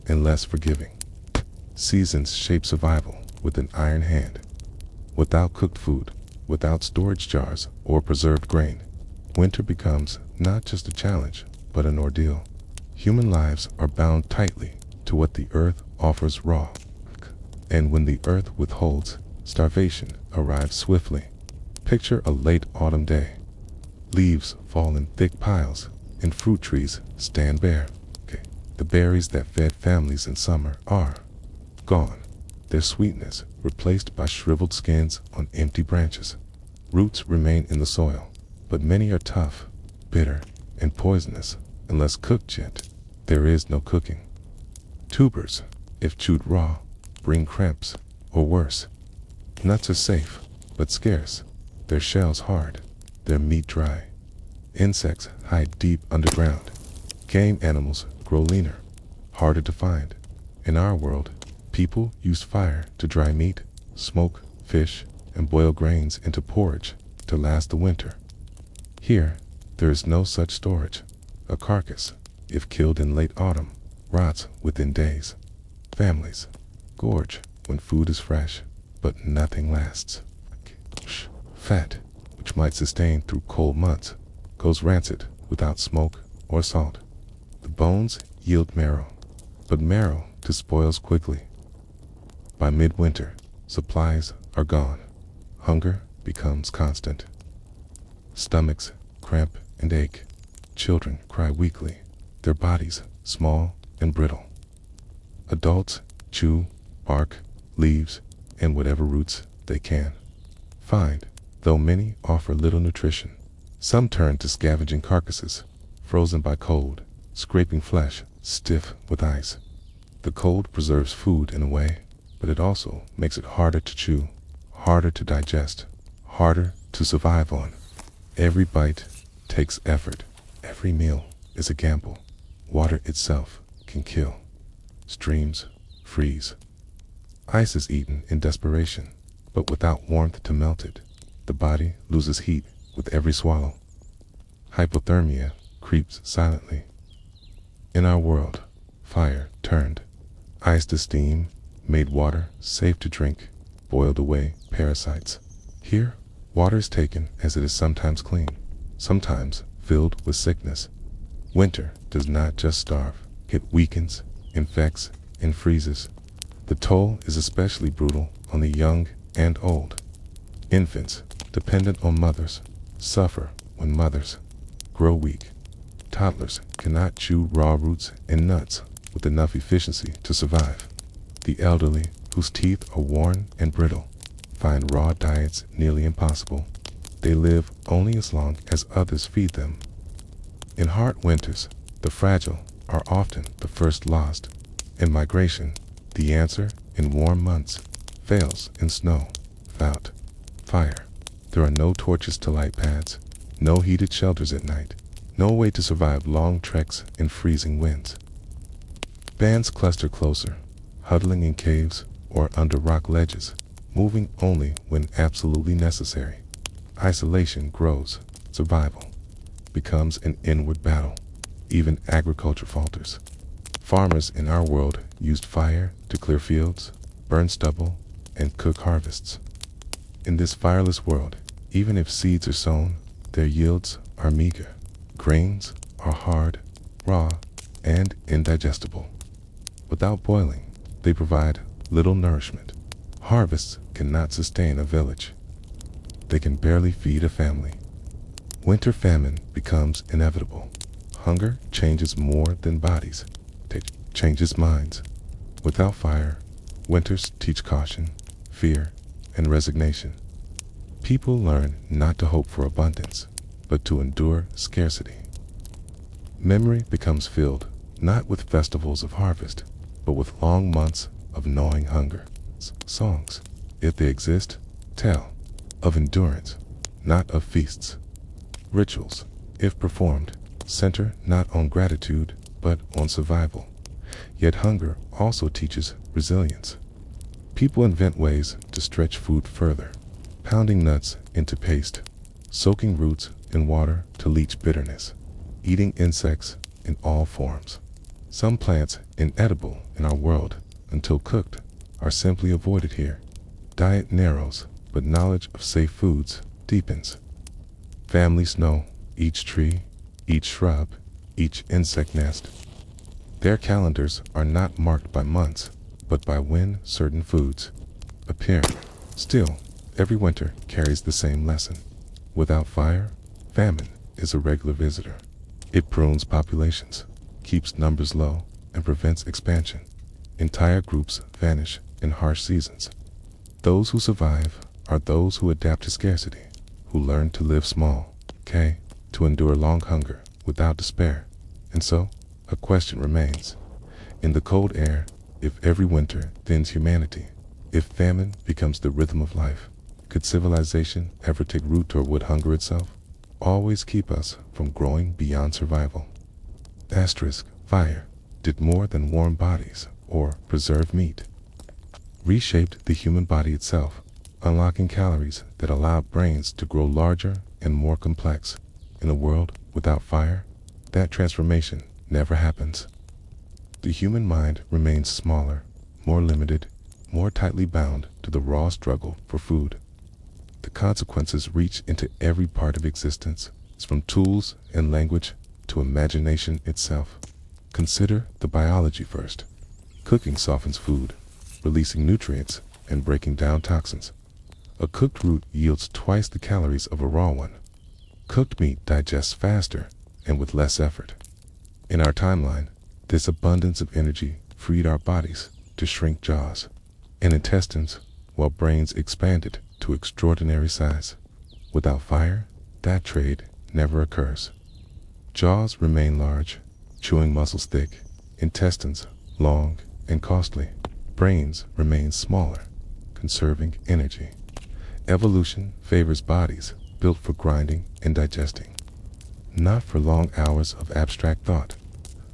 and less forgiving. Seasons shape survival with an iron hand. Without cooked food, without storage jars or preserved grain, winter becomes not just a challenge, but an ordeal. Human lives are bound tightly to what the earth offers raw. And when the earth withholds, starvation arrives swiftly. Picture a late autumn day. Leaves fall in thick piles, and fruit trees stand bare. The berries that fed families in summer are gone, their sweetness replaced by shriveled skins on empty branches. Roots remain in the soil, but many are tough, bitter, and poisonous. Unless cooked yet, there is no cooking. Tubers, if chewed raw, bring cramps, or worse. Nuts are safe, but scarce, their shells hard, their meat dry. Insects hide deep underground. Game animals grow leaner, harder to find. In our world, people use fire to dry meat, smoke fish, and boil grains into porridge to last the winter. Here, there is no such storage. A carcass, if killed in late autumn, rots within days. Families gorge when food is fresh, but nothing lasts. Fat, which might sustain through cold months, goes rancid without smoke or salt. The bones yield marrow, but marrow despoils quickly. By midwinter, supplies are gone. Hunger becomes constant. Stomachs cramp and ache. Children cry weakly, their bodies small and brittle. Adults chew bark, leaves, and whatever roots they can find, though many offer little nutrition. Some turn to scavenging carcasses, frozen by cold, scraping flesh stiff with ice. The cold preserves food in a way, but it also makes it harder to chew, harder to digest, harder to survive on. Every bite takes effort. Every meal is a gamble. Water itself can kill. Streams freeze. Ice is eaten in desperation, but without warmth to melt it. The body loses heat with every swallow. Hypothermia creeps silently. In our world, fire turned ice to steam, made water safe to drink, boiled away parasites. Here, water is taken as it is sometimes clean, sometimes filled with sickness. Winter does not just starve, it weakens, infects, and freezes. The toll is especially brutal on the young and old. Infants, dependent on mothers, suffer when mothers grow weak. Toddlers cannot chew raw roots and nuts with enough efficiency to survive. The elderly, whose teeth are worn and brittle, find raw diets nearly impossible. They live only as long as others feed them. In hard winters, the fragile are often the first lost. In migration, the answer in warm months fails in snow. Without fire, there are no torches to light paths, no heated shelters at night, no way to survive long treks in freezing winds. Bands cluster closer, huddling in caves or under rock ledges, moving only when absolutely necessary. Isolation grows. Survival becomes an inward battle. Even agriculture falters. Farmers in our world used fire to clear fields, burn stubble, and cook harvests. In this fireless world, even if seeds are sown, their yields are meager. Grains are hard, raw, and indigestible. Without boiling, they provide little nourishment. Harvests cannot sustain a village. They can barely feed a family. Winter famine becomes inevitable. Hunger changes more than bodies. It changes minds. Without fire, winters teach caution, fear, and resignation. People learn not to hope for abundance, but to endure scarcity. Memory becomes filled not with festivals of harvest, but with long months of of gnawing hunger. Songs, if they exist, tell of endurance, not of feasts. Rituals, if performed, center not on gratitude, but on survival. Yet hunger also teaches resilience. People invent ways to stretch food further, pounding nuts into paste, soaking roots in water to leach bitterness, eating insects in all forms. Some plants inedible in our world, until cooked, are simply avoided here. Diet narrows, but knowledge of safe foods deepens. Families know each tree, each shrub, each insect nest. Their calendars are not marked by months, but by when certain foods appear. Still, every winter carries the same lesson. Without fire, famine is a regular visitor. It prunes populations, keeps numbers low, and prevents expansion. Entire groups vanish in harsh seasons. Those who survive are those who adapt to scarcity, who learn to live small, to endure long hunger without despair. And so, a question remains. In the cold air, if every winter thins humanity, if famine becomes the rhythm of life, could civilization ever take root, or would hunger itself always keep us from growing beyond survival? Fire did more than warm bodies or preserve meat. Reshaped the human body itself, unlocking calories that allowed brains to grow larger and more complex. In a world without fire, that transformation never happens. The human mind remains smaller, more limited, more tightly bound to the raw struggle for food. The consequences reach into every part of existence, from tools and language to imagination itself. Consider the biology first. Cooking softens food, releasing nutrients and breaking down toxins. A cooked root yields twice the calories of a raw one. Cooked meat digests faster and with less effort. In our timeline, this abundance of energy freed our bodies to shrink jaws and intestines, while brains expanded to extraordinary size. Without fire, that trade never occurs. Jaws remain large, chewing muscles thick, intestines long and costly. Brains remain smaller, conserving energy. Evolution favors bodies built for grinding and digesting, not for long hours of abstract thought.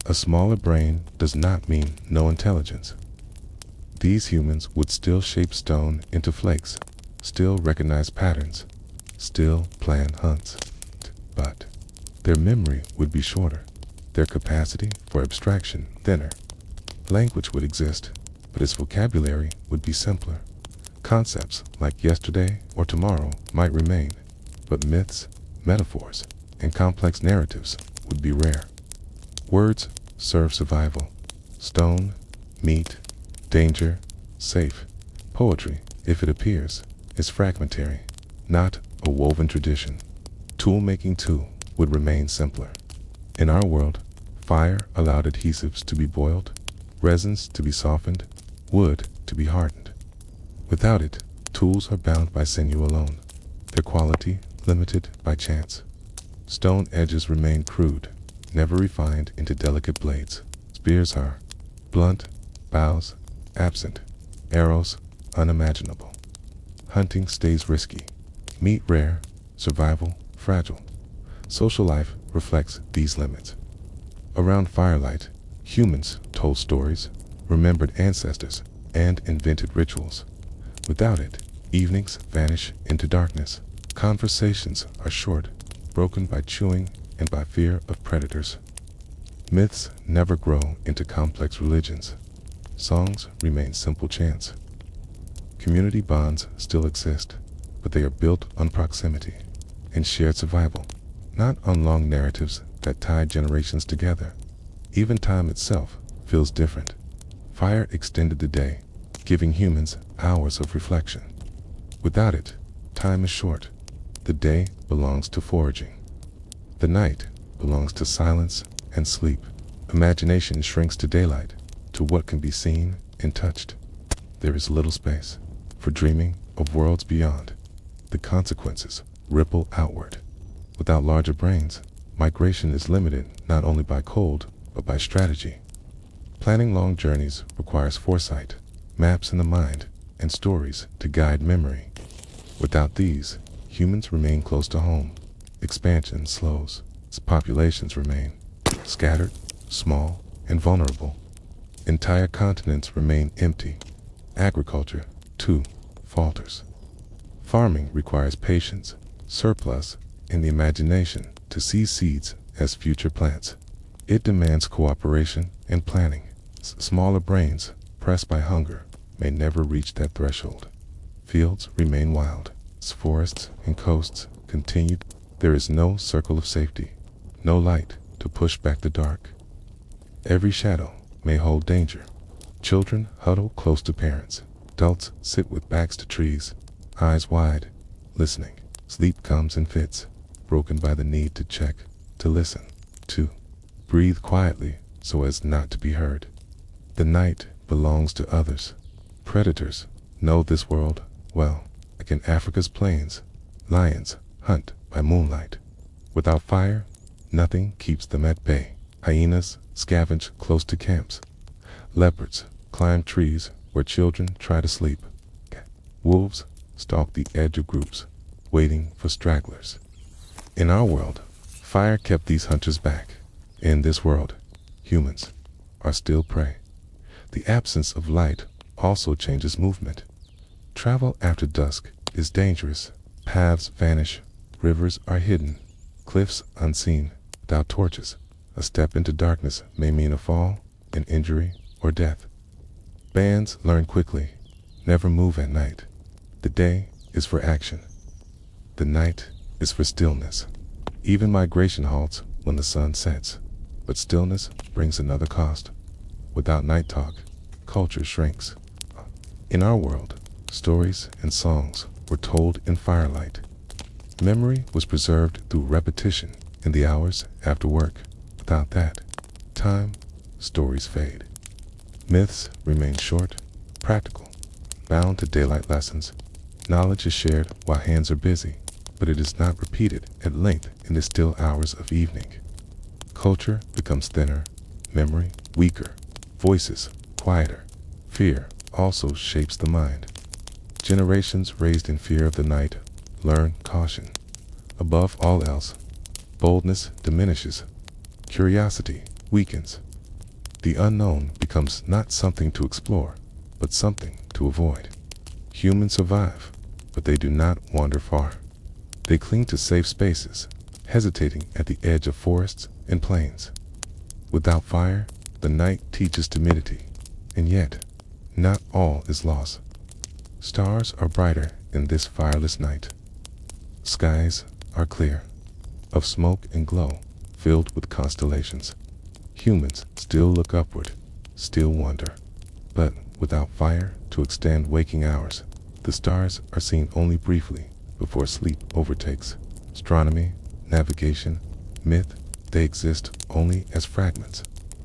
A smaller brain does not mean no intelligence. These humans would still shape stone into flakes, still recognize patterns, still plan hunts. But their memory would be shorter, their capacity for abstraction thinner. Language would exist, but its vocabulary would be simpler. Concepts like yesterday or tomorrow might remain, but myths, metaphors, and complex narratives would be rare. Words serve survival. Stone, meat, danger, safe. Poetry, if it appears, is fragmentary, not a woven tradition. Tool-making too would remain simpler. In our world, fire allowed adhesives to be boiled, resins to be softened, wood to be hardened. Without it, tools are bound by sinew alone, their quality limited by chance. Stone edges remain crude, never refined into delicate blades. Spears are blunt, bows absent, arrows unimaginable. Hunting stays risky, meat rare, survival fragile. Social life reflects these limits. Around firelight, humans told stories, remembered ancestors, and invented rituals. Without it, evenings vanish into darkness. Conversations are short, broken by chewing and by fear of predators. Myths never grow into complex religions. Songs remain simple chants. Community bonds still exist, but they are built on proximity and shared survival, not on long narratives that tie generations together. Even time itself feels different. Fire extended the day, giving humans hours of reflection. Without it, time is short. The day belongs to foraging. The night belongs to silence and sleep. Imagination shrinks to daylight, to what can be seen and touched. There is little space for dreaming of worlds beyond. The consequences ripple outward. Without larger brains, migration is limited not only by cold, but by strategy. Planning long journeys requires foresight, maps in the mind, and stories to guide memory. Without these, humans remain close to home. Expansion slows. Populations remain scattered, small, and vulnerable. Entire continents remain empty. Agriculture, too, falters. Farming requires patience, surplus, and the imagination to see seeds as future plants. It demands cooperation and planning. Smaller brains, pressed by hunger, may never reach that threshold. Fields remain wild. Forests and coasts continue. There is no circle of safety, no light to push back the dark. Every shadow may hold danger. Children huddle close to parents. Adults sit with backs to trees, eyes wide, listening. Sleep comes in fits, broken by the need to check, to listen, to breathe quietly so as not to be heard. The night belongs to others. Predators know this world well. Like in Africa's plains, lions hunt by moonlight. Without fire, nothing keeps them at bay. Hyenas scavenge close to camps. Leopards climb trees where children try to sleep. Wolves stalk the edge of groups, waiting for stragglers. In our world, fire kept these hunters back. In this world, humans are still prey. The absence of light also changes movement. Travel after dusk is dangerous. Paths vanish, rivers are hidden, cliffs unseen. Without torches, a step into darkness may mean a fall, an injury, or death. Bands learn quickly, never move at night. The day is for action. The night is for stillness. Even migration halts when the sun sets. But stillness brings another cost. Without night talk, culture shrinks. In our world, stories and songs were told in firelight. Memory was preserved through repetition in the hours after work. Without that, time, stories fade. Myths remain short, practical, bound to daylight lessons. Knowledge is shared while hands are busy, but it is not repeated at length in the still hours of evening. Culture becomes thinner, memory weaker, voices quieter. Fear also shapes the mind. Generations raised in fear of the night learn caution. Above all else, boldness diminishes. Curiosity weakens. The unknown becomes not something to explore, but something to avoid. Humans survive, but they do not wander far. They cling to safe spaces, hesitating at the edge of forests and plains. Without fire, the night teaches timidity, and yet, not all is lost. Stars are brighter in this fireless night. Skies are clear, of smoke and glow, filled with constellations. Humans still look upward, still wonder. But without fire to extend waking hours, the stars are seen only briefly before sleep overtakes. Astronomy, navigation, myth, they exist only as fragments,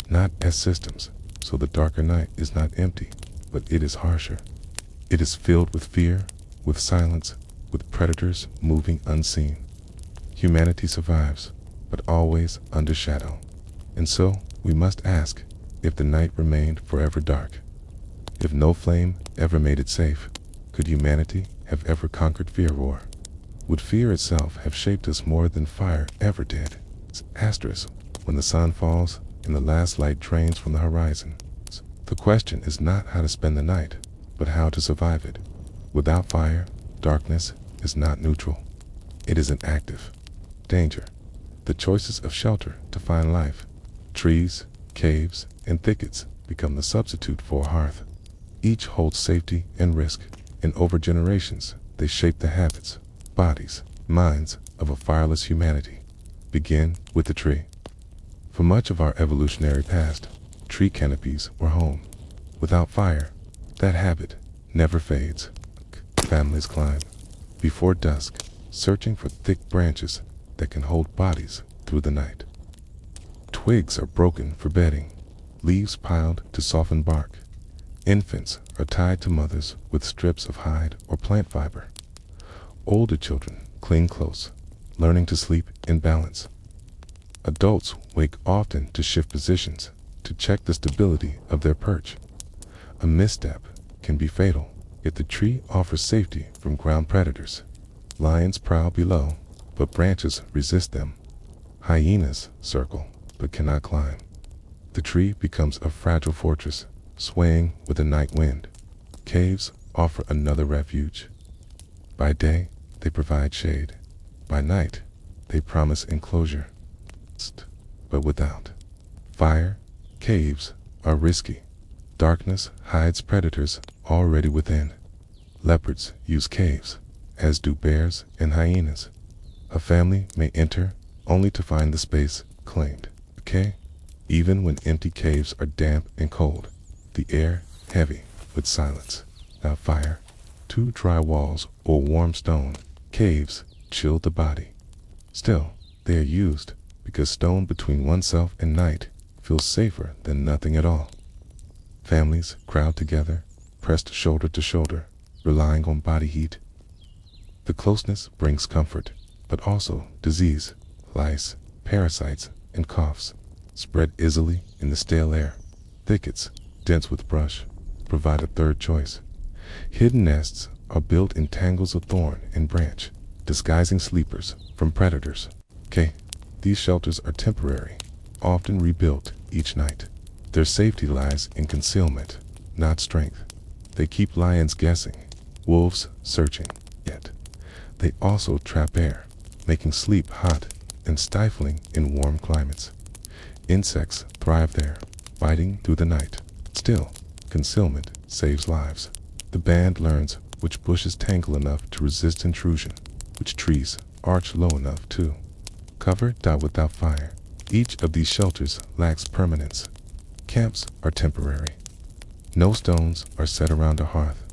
not as systems. So the darker night is not empty, but it is harsher. It is filled with fear, with silence, with predators moving unseen. Humanity survives, but always under shadow. And so we must ask, if the night remained forever dark, if no flame ever made it safe, could humanity have ever conquered fear war? Would fear itself have shaped us more than fire ever did? Asterisk, when the sun falls and the last light drains from the horizon. The question is not how to spend the night, but how to survive it. Without fire, darkness is not neutral. It is an active danger. The choices of shelter define life. Trees, caves, and thickets become the substitute for a hearth. Each holds safety and risk, and over generations they shape the habits, bodies, minds of a fireless humanity. Begin with the tree. For much of our evolutionary past, tree canopies were home. Without fire, that habit never fades. Families climb before dusk, searching for thick branches that can hold bodies through the night. Twigs are broken for bedding, leaves piled to soften bark. Infants are tied to mothers with strips of hide or plant fiber. Older children cling close, learning to sleep in balance. Adults wake often to shift positions, to check the stability of their perch. A misstep can can be fatal. Yet the tree offers safety from ground predators. Lions prowl below, but branches resist them. Hyenas circle, but cannot climb. The tree becomes a fragile fortress, swaying with the night wind. Caves offer another refuge. By day, they provide shade. By night, they promise enclosure. But without fire, caves are risky. Darkness hides predators already within. Leopards use caves, as do bears and hyenas. A family may enter only to find the space claimed. Okay? Even when empty caves are damp and cold, the air heavy with silence. Without fire, too dry walls or warm stone, caves chill the body. Still, they are used because stone between oneself and night feels safer than nothing at all. Families crowd together, pressed shoulder to shoulder, relying on body heat. The closeness brings comfort, but also disease. Lice, parasites, and coughs spread easily in the stale air. Thickets, dense with brush, provide a third choice. Hidden nests are built in tangles of thorn and branch, disguising sleepers from predators. These shelters are temporary, often rebuilt each night. Their safety lies in concealment, not strength. They keep lions guessing, wolves searching. Yet, they also trap air, making sleep hot and stifling in warm climates. Insects thrive there, biting through the night. Still, concealment saves lives. The band learns which bushes tangle enough to resist intrusion, which trees arch low enough to cover without fire. Each of these shelters lacks permanence. Camps are temporary. No stones are set around a hearth.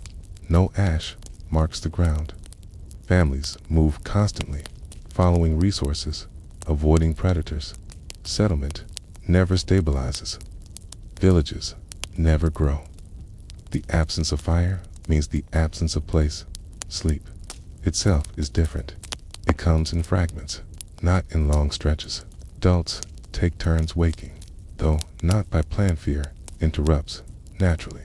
No ash marks the ground. Families move constantly, following resources, avoiding predators. Settlement never stabilizes. Villages never grow. The absence of fire means the absence of place. Sleep itself is different. It comes in fragments, not in long stretches. Adults take turns waking, though not by planned fear, interrupts naturally.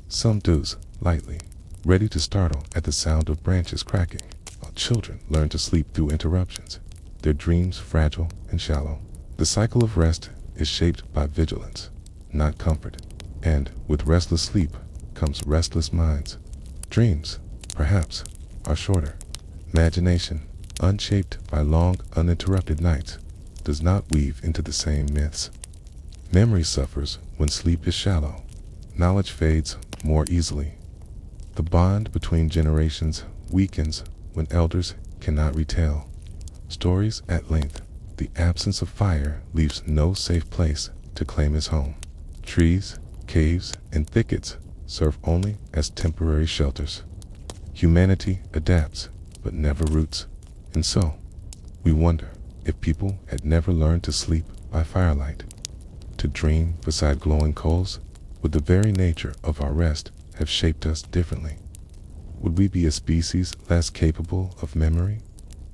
Some doze lightly, ready to startle at the sound of branches cracking, while children learn to sleep through interruptions, their dreams fragile and shallow. The cycle of rest is shaped by vigilance, not comfort, and with restless sleep comes restless minds. Dreams, perhaps, are shorter. Imagination, unshaped by long, uninterrupted nights, does not weave into the same myths. Memory suffers when sleep is shallow. Knowledge fades more easily. The bond between generations weakens when elders cannot retell stories at length. The absence of fire leaves no safe place to claim as home. Trees, caves, and thickets serve only as temporary shelters. Humanity adapts, but never roots. And so, we wonder if people had never learned to sleep by firelight, to dream beside glowing coals, would the very nature of our rest have shaped us differently? Would we be a species less capable of memory,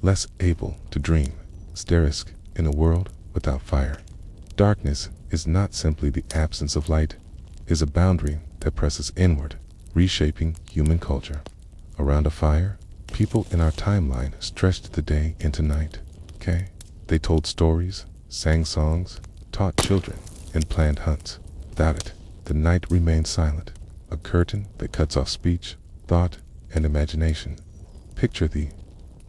less able to dream, asterisk, in a world without fire? Darkness is not simply the absence of light, it is a boundary that presses inward, reshaping human culture. Around a fire, people in our timeline stretched the day into night. They told stories, sang songs, taught children, and planned hunts. Without it, the night remained silent, a curtain that cuts off speech, thought, and imagination. Picture the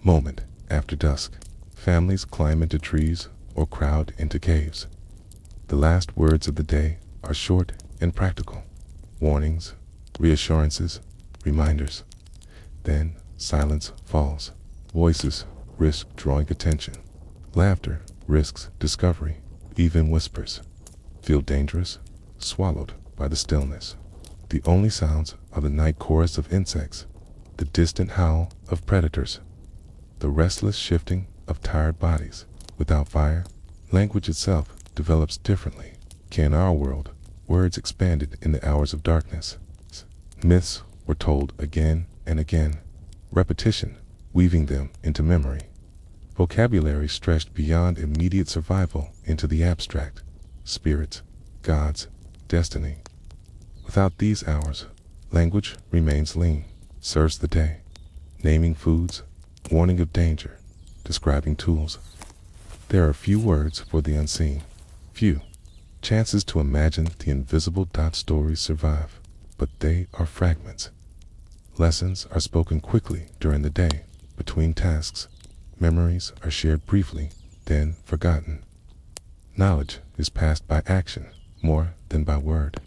moment after dusk. Families climb into trees or crowd into caves. The last words of the day are short and practical. Warnings, reassurances, reminders. Then silence falls. Voices risk drawing attention. Laughter risks discovery. Even whispers feel dangerous, swallowed by the stillness. The only sounds are the night chorus of insects, the distant howl of predators, the restless shifting of tired bodies. Without fire, language itself develops differently. In our world, words expanded in the hours of darkness. Myths were told again and again, repetition weaving them into memory. Vocabulary stretched beyond immediate survival into the abstract, spirits, gods, destiny. Without these hours, Language remains lean, serves the day, naming foods, warning of danger, describing tools. There are few words for the unseen, few chances to imagine the invisible. Stories survive, but they are fragments. Lessons are spoken quickly during the day, between tasks. Memories are shared briefly, then forgotten. Knowledge is passed by action more than by word.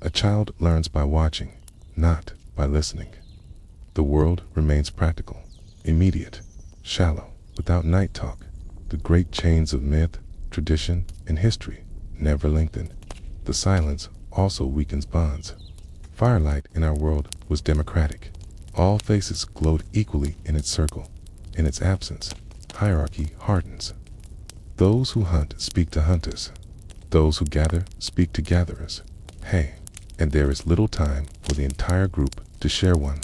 A child learns by watching, not by listening. The world remains practical, immediate, shallow, without night talk. The great chains of myth, tradition, and history never lengthen. The silence also weakens bonds. Firelight in our world was democratic. All faces glowed equally in its circle. In its absence, hierarchy hardens. Those who hunt speak to hunters. Those who gather speak to gatherers. Hey, and there is little time for the entire group to share one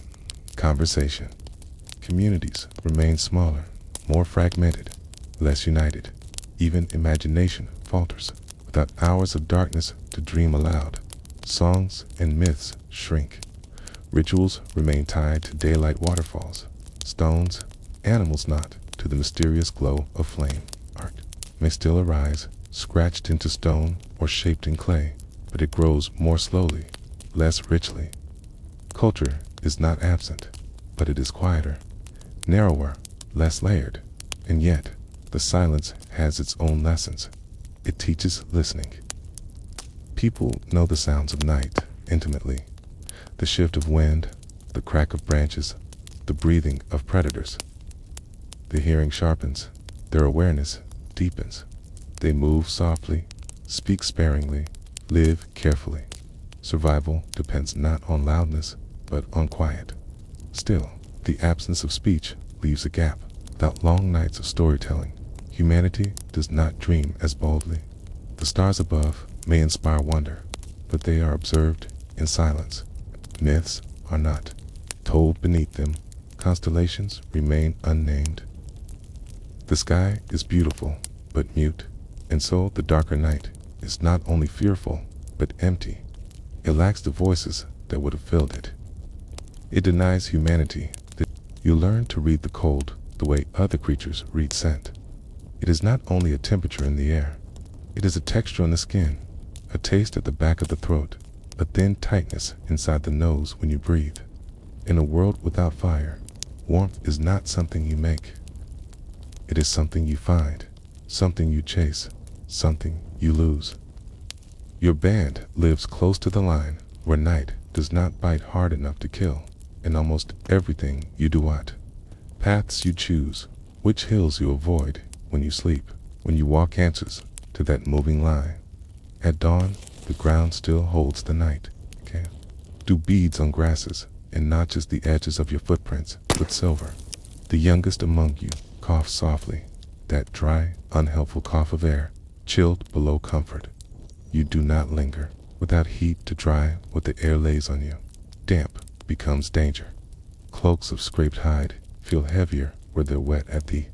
conversation. Communities remain smaller, more fragmented, less united. Even imagination falters. Without hours of darkness to dream aloud, songs and myths shrink. Rituals remain tied to daylight waterfalls. Stones, animals not, to the mysterious glow of flame. Art may still arise, scratched into stone or shaped in clay, but it grows more slowly, less richly. Culture is not absent, but it is quieter, narrower, less layered, and yet the silence has its own lessons. It teaches listening. People know the sounds of night intimately. The shift of wind, the crack of branches, the breathing of predators. The hearing sharpens, their awareness deepens. They move softly, speak sparingly, live carefully. Survival depends not on loudness, but on quiet. Still, the absence of speech leaves a gap. Without long nights of storytelling, humanity does not dream as boldly. The stars above may inspire wonder, but they are observed in silence. Myths are not told beneath them. Constellations remain unnamed. The sky is beautiful, but mute, and so the darker night is not only fearful, but empty. It lacks the voices that would have filled it. It denies humanity. You learn to read the cold the way other creatures read scent. It is not only a temperature in the air. It is a texture on the skin, a taste at the back of the throat, a thin tightness inside the nose when you breathe. In a world without fire, warmth is not something you make. It is something you find, something you chase, something you lose. Your band lives close to the line where night does not bite hard enough to kill. In almost everything you do what? Paths you choose, which hills you avoid when you sleep, when you walk answers to that moving line. At dawn, the ground still holds the night. Okay? Do beads on grasses and notches the edges of your footprints with silver. The youngest among you coughs softly, that dry, unhelpful cough of air, chilled below comfort. You do not linger, without heat to dry what the air lays on you. Damp becomes danger. Cloaks of scraped hide feel heavier where they're wet at the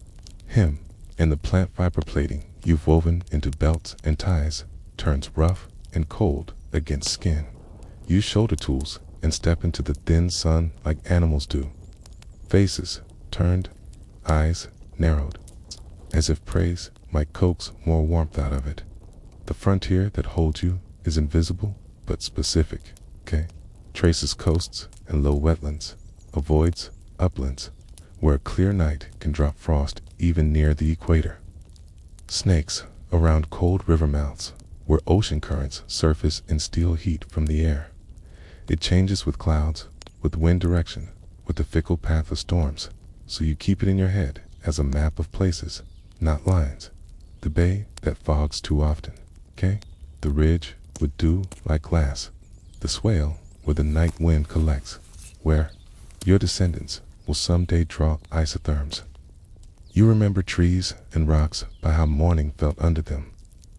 hem, and the plant fiber plating you've woven into belts and ties turns rough and cold against skin. Use shoulder tools and step into the thin sun like animals do. Faces turned, eyes narrowed, as if praise might coax more warmth out of it. The frontier that holds you is invisible but specific, okay? Traces coasts and low wetlands, avoids uplands, where a clear night can drop frost even near the equator. Snakes around cold river mouths, where ocean currents surface and steal heat from the air. It changes with clouds, with wind direction, with the fickle path of storms, so you keep it in your head as a map of places, not lines. The bay that fogs too often, okay? The ridge with dew like glass. The swale where the night wind collects, where your descendants will someday draw isotherms. You remember trees and rocks by how morning felt under them.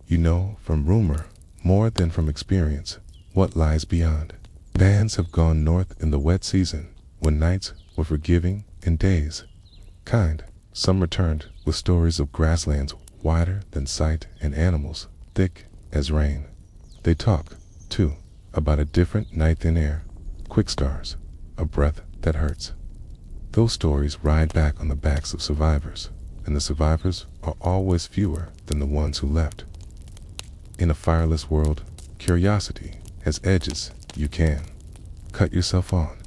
You know from rumor, more than from experience, what lies beyond. Bands have gone north in the wet season, when nights were forgiving and days kind. Some returned with stories of grasslands wider than sight and animals thick as rain. They talk, too, about a different night than air, quick stars, a breath that hurts. Those stories ride back on the backs of survivors, and the survivors are always fewer than the ones who left. In a fireless world, curiosity has edges you can cut yourself on.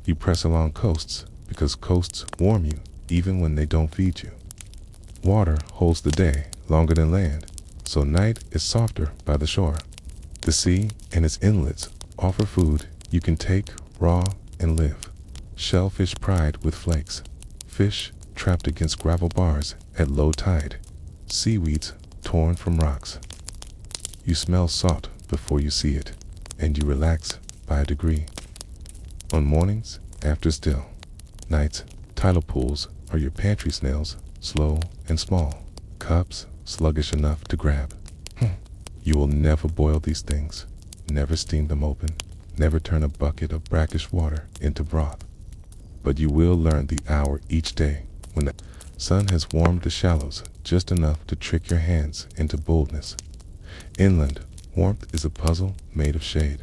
You press along coasts because coasts warm you even when they don't feed you. Water holds the day longer than land, so night is softer by the shore. The sea and its inlets offer food you can take raw and live. Shellfish pride with flakes, fish trapped against gravel bars at low tide, seaweeds torn from rocks. You smell salt before you see it, and you relax by a degree. On mornings, after still nights, tidal pools are your pantry snails, slow and small, cups sluggish enough to grab. You will never boil these things, never steam them open, never turn a bucket of brackish water into broth. But you will learn the hour each day when the sun has warmed the shallows just enough to trick your hands into boldness. Inland, warmth is a puzzle made of shade.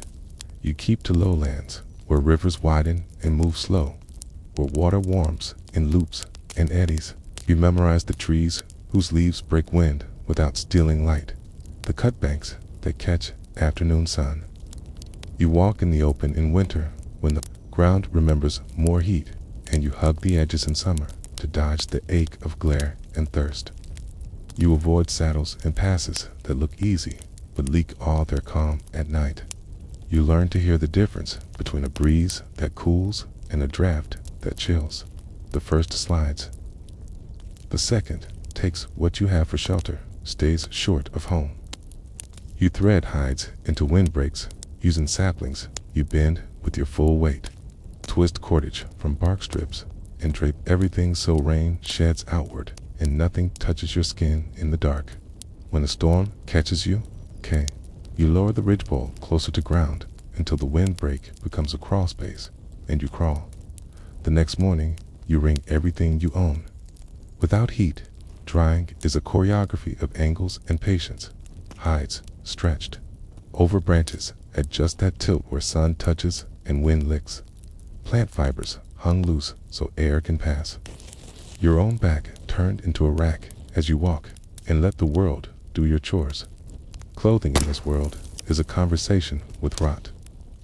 You keep to lowlands, where rivers widen and move slow, where water warms in loops and eddies. You memorize the trees whose leaves break wind without stealing light, the cut banks that catch afternoon sun. You walk in the open in winter when the ground remembers more heat, and you hug the edges in summer to dodge the ache of glare and thirst. You avoid saddles and passes that look easy but leak all their calm at night. You learn to hear the difference between a breeze that cools and a draft that chills. The first slides. The second takes what you have for shelter, stays short of home. You thread hides into windbreaks, using saplings you bend with your full weight. Twist cordage from bark strips and drape everything so rain sheds outward and nothing touches your skin in the dark. When a storm catches you, you lower the ridgepole closer to ground until the windbreak becomes a crawl space, and you crawl. The next morning, you wring everything you own. Without heat, drying is a choreography of angles and patience. Hides stretched over branches at just that tilt where sun touches and wind licks. Plant fibers hung loose so air can pass. Your own back turned into a rack as you walk and let the world do your chores. Clothing in this world is a conversation with rot.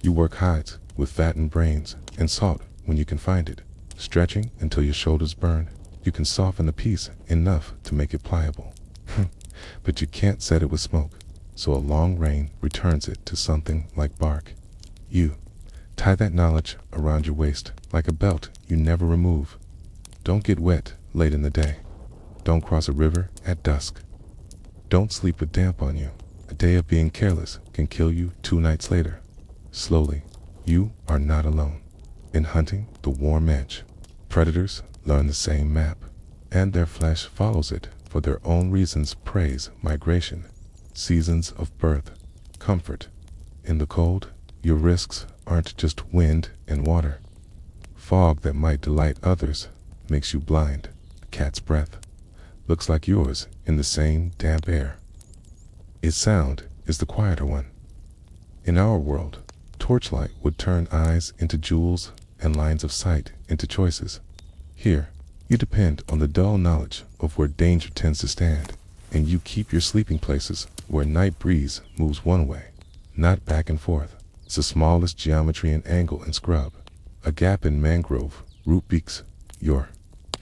You work hides with fattened brains and salt when you can find it. Stretching until your shoulders burn, you can soften a piece enough to make it pliable. But you can't set it with smoke, so a long rain returns it to something like bark. You tie that knowledge around your waist like a belt you never remove. Don't get wet late in the day. Don't cross a river at dusk. Don't sleep with damp on you. A day of being careless can kill you 2 nights later. Slowly, you are not alone. In hunting the warm edge, predators learn the same map, and their flesh follows it for their own reasons. Praise migration, seasons of birth, comfort. In the cold, your risks aren't just wind and water. Fog that might delight others makes you blind. A cat's breath looks like yours in the same damp air. Its sound is the quieter one. In our world, torchlight would turn eyes into jewels and lines of sight into choices. Here, you depend on the dull knowledge of where danger tends to stand, and you keep your sleeping places where night breeze moves one way, not back and forth. It's the smallest geometry in angle and scrub, a gap in mangrove root beaks. Your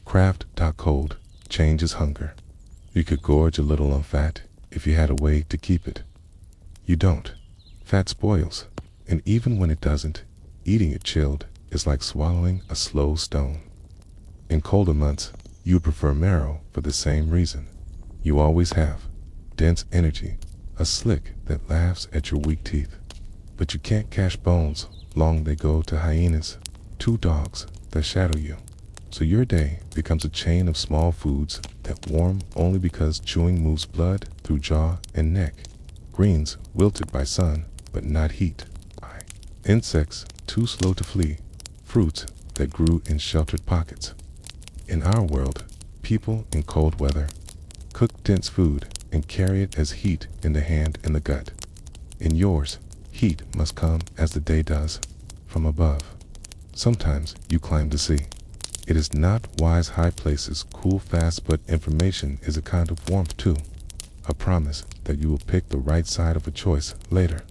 craft cold changes hunger. You could gorge a little on fat if you had a way to keep it. You don't. Fat spoils, and even when it doesn't, eating it chilled is like swallowing a slow stone. In colder months, you prefer marrow for the same reason. You always have dense energy, a slick that laughs at your weak teeth. But you can't cache bones, long they go to hyenas, 2 dogs that shadow you. So your day becomes a chain of small foods that warm only because chewing moves blood through jaw and neck. Greens wilted by sun, but not heat. Insects too slow to flee. Fruits that grew in sheltered pockets. In our world, people in cold weather cook dense food and carry it as heat in the hand and the gut. In yours, heat must come as the day does, from above. Sometimes you climb to see. It is not wise high places cool fast, but information is a kind of warmth too. A promise that you will pick the right side of a choice later.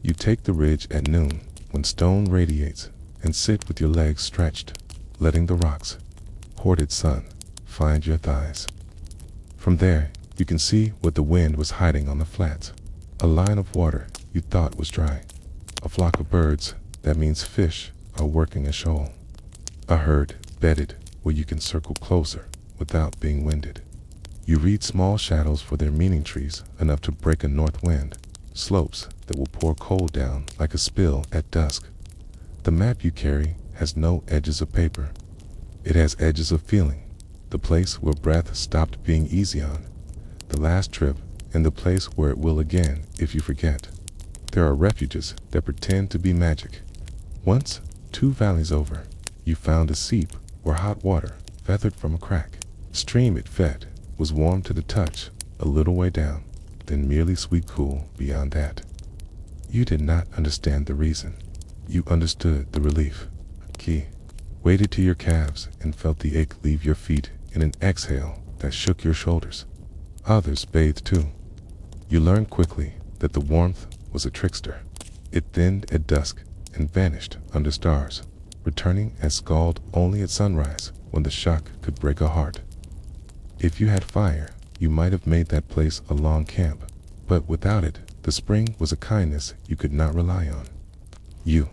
You take the ridge at noon when stone radiates and sit with your legs stretched, letting the rocks, hoarded sun, find your thighs. From there, you can see what the wind was hiding on the flats. A line of water you thought was dry. A flock of birds, that means fish, are working a shoal. A herd bedded where you can circle closer without being winded. You read small shadows for their meaning trees enough to break a north wind, slopes that will pour cold down like a spill at dusk. The map you carry has no edges of paper. It has edges of feeling, the place where breath stopped being easy on, the last trip, and the place where it will again if you forget. There are refuges that pretend to be magic. Once, 2 valleys over, you found a seep where hot water feathered from a crack. The stream it fed was warm to the touch a little way down, then merely sweet cool beyond that. You did not understand the reason. You understood the relief. Key. Waded to your calves and felt the ache leave your feet in an exhale that shook your shoulders. Others bathed too. You learned quickly that the warmth was a trickster. It thinned at dusk and vanished under stars, returning as scald only at sunrise when the shock could break a heart. If you had fire, you might have made that place a long camp, but without it, the spring was a kindness you could not rely on. You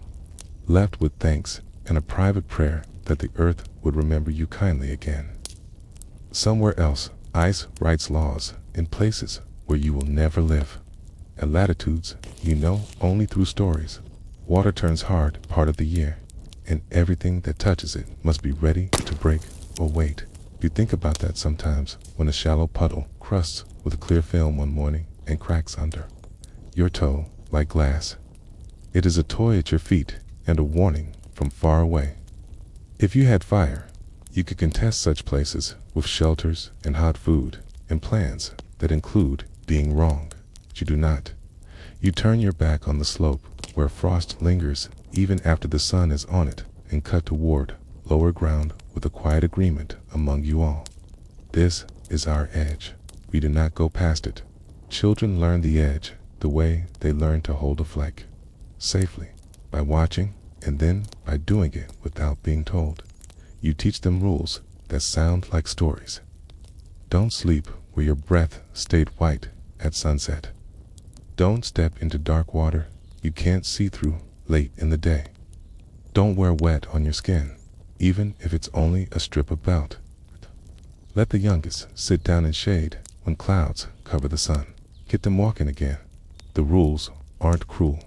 left with thanks and a private prayer that the earth would remember you kindly again. Somewhere else, ice writes laws in places where you will never live. At latitudes you know only through stories. Water turns hard part of the year, and everything that touches it must be ready to break or wait. You think about that sometimes when a shallow puddle crusts with a clear film one morning and cracks under your toe like glass. It is a toy at your feet and a warning from far away. If you had fire, you could contest such places with shelters and hot food and plans that include being wrong. But you do not. You turn your back on the slope where frost lingers even after the sun is on it and cut toward lower ground with a quiet agreement among you all. This is our edge. We do not go past it. Children learn the edge the way they learn to hold a flake, safely, by watching and then by doing it without being told. You teach them rules that sound like stories. Don't sleep where your breath stayed white at sunset. Don't step into dark water you can't see through late in the day. Don't wear wet on your skin, even if it's only a strip of belt. Let the youngest sit down in shade when clouds cover the sun. Get them walking again. The rules aren't cruel.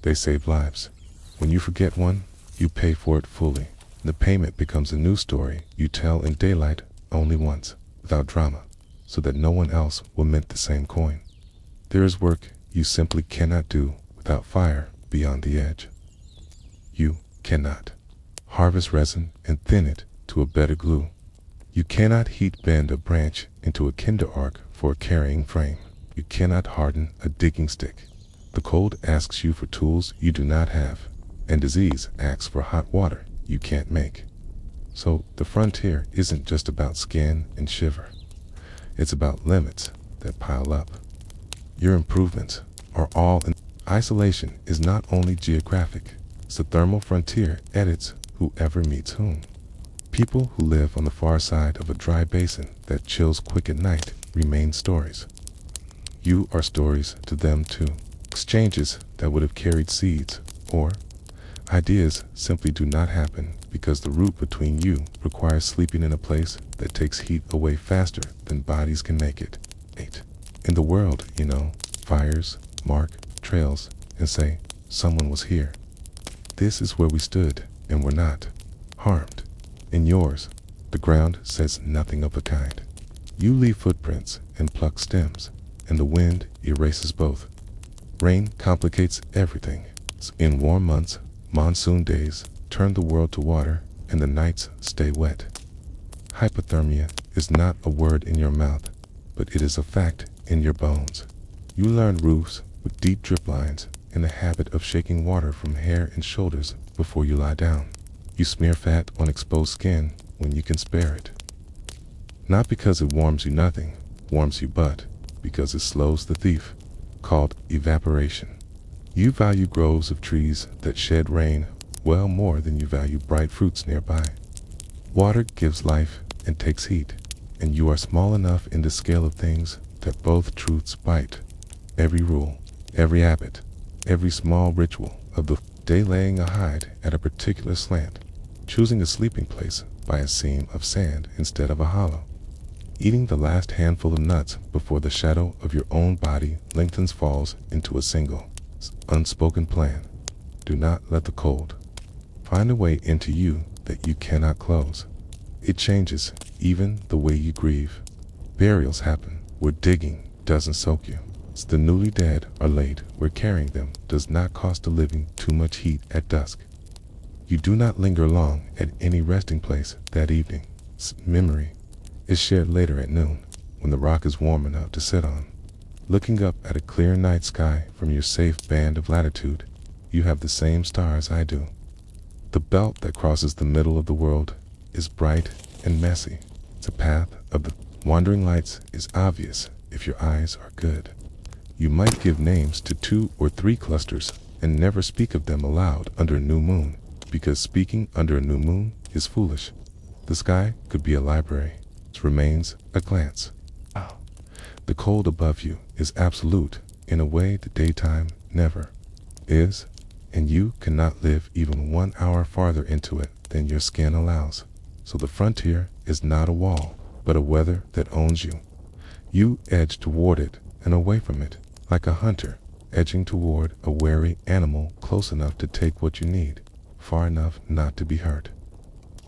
They save lives. When you forget one, you pay for it fully. The payment becomes a new story you tell in daylight only once, without drama, so that no one else will mint the same coin. There is work you simply cannot do without fire beyond the edge. You cannot harvest resin and thin it to a better glue. You cannot heat bend a branch into a kinder arc for a carrying frame. You cannot harden a digging stick. The cold asks you for tools you do not have, and disease asks for hot water you can't make. So the frontier isn't just about skin and shiver. It's about limits that pile up. Your improvements are all in. Isolation is not only geographic, it's the thermal frontier edits whoever meets whom. People who live on the far side of a dry basin that chills quick at night remain stories. You are stories to them too. Exchanges that would have carried seeds, or ideas simply do not happen because the route between you requires sleeping in a place that takes heat away faster than bodies can make it. 8. In the world, you know, fires mark trails and say, someone was here. This is where we stood and were not harmed. In yours, the ground says nothing of the kind. You leave footprints and pluck stems, and the wind erases both. Rain complicates everything. In warm months, monsoon days turn the world to water and the nights stay wet. Hypothermia is not a word in your mouth, but it is a fact in your bones. You learn roofs with deep drip lines in the habit of shaking water from hair and shoulders before you lie down. You smear fat on exposed skin when you can spare it. Not because it warms you, but because it slows the thief, called evaporation. You value groves of trees that shed rain well more than you value bright fruits nearby. Water gives life and takes heat, and you are small enough in the scale of things that both truths bite. Every rule, every habit, every small ritual of the day, laying a hide at a particular slant, choosing a sleeping place by a seam of sand instead of a hollow, eating the last handful of nuts before the shadow of your own body lengthens, falls into a single, unspoken plan. Do not let the cold find a way into you that you cannot close. It changes even the way you grieve. Burials happen where digging doesn't soak you. The newly dead are laid where carrying them does not cost the living too much heat at dusk. You do not linger long at any resting place that evening. Memory is shared later at noon, when the rock is warm enough to sit on. Looking up at a clear night sky from your safe band of latitude, you have the same stars I do. The belt that crosses the middle of the world is bright and messy. The path of the wandering lights is obvious if your eyes are good. You might give names to 2 or 3 clusters and never speak of them aloud under a new moon, because speaking under a new moon is foolish. The sky could be a library. It remains a glance. The cold above you is absolute in a way the daytime never is, and you cannot live even 1 hour farther into it than your skin allows. So the frontier is not a wall, but a weather that owns you. You edge toward it and away from it, like a hunter edging toward a wary animal close enough to take what you need, far enough not to be hurt.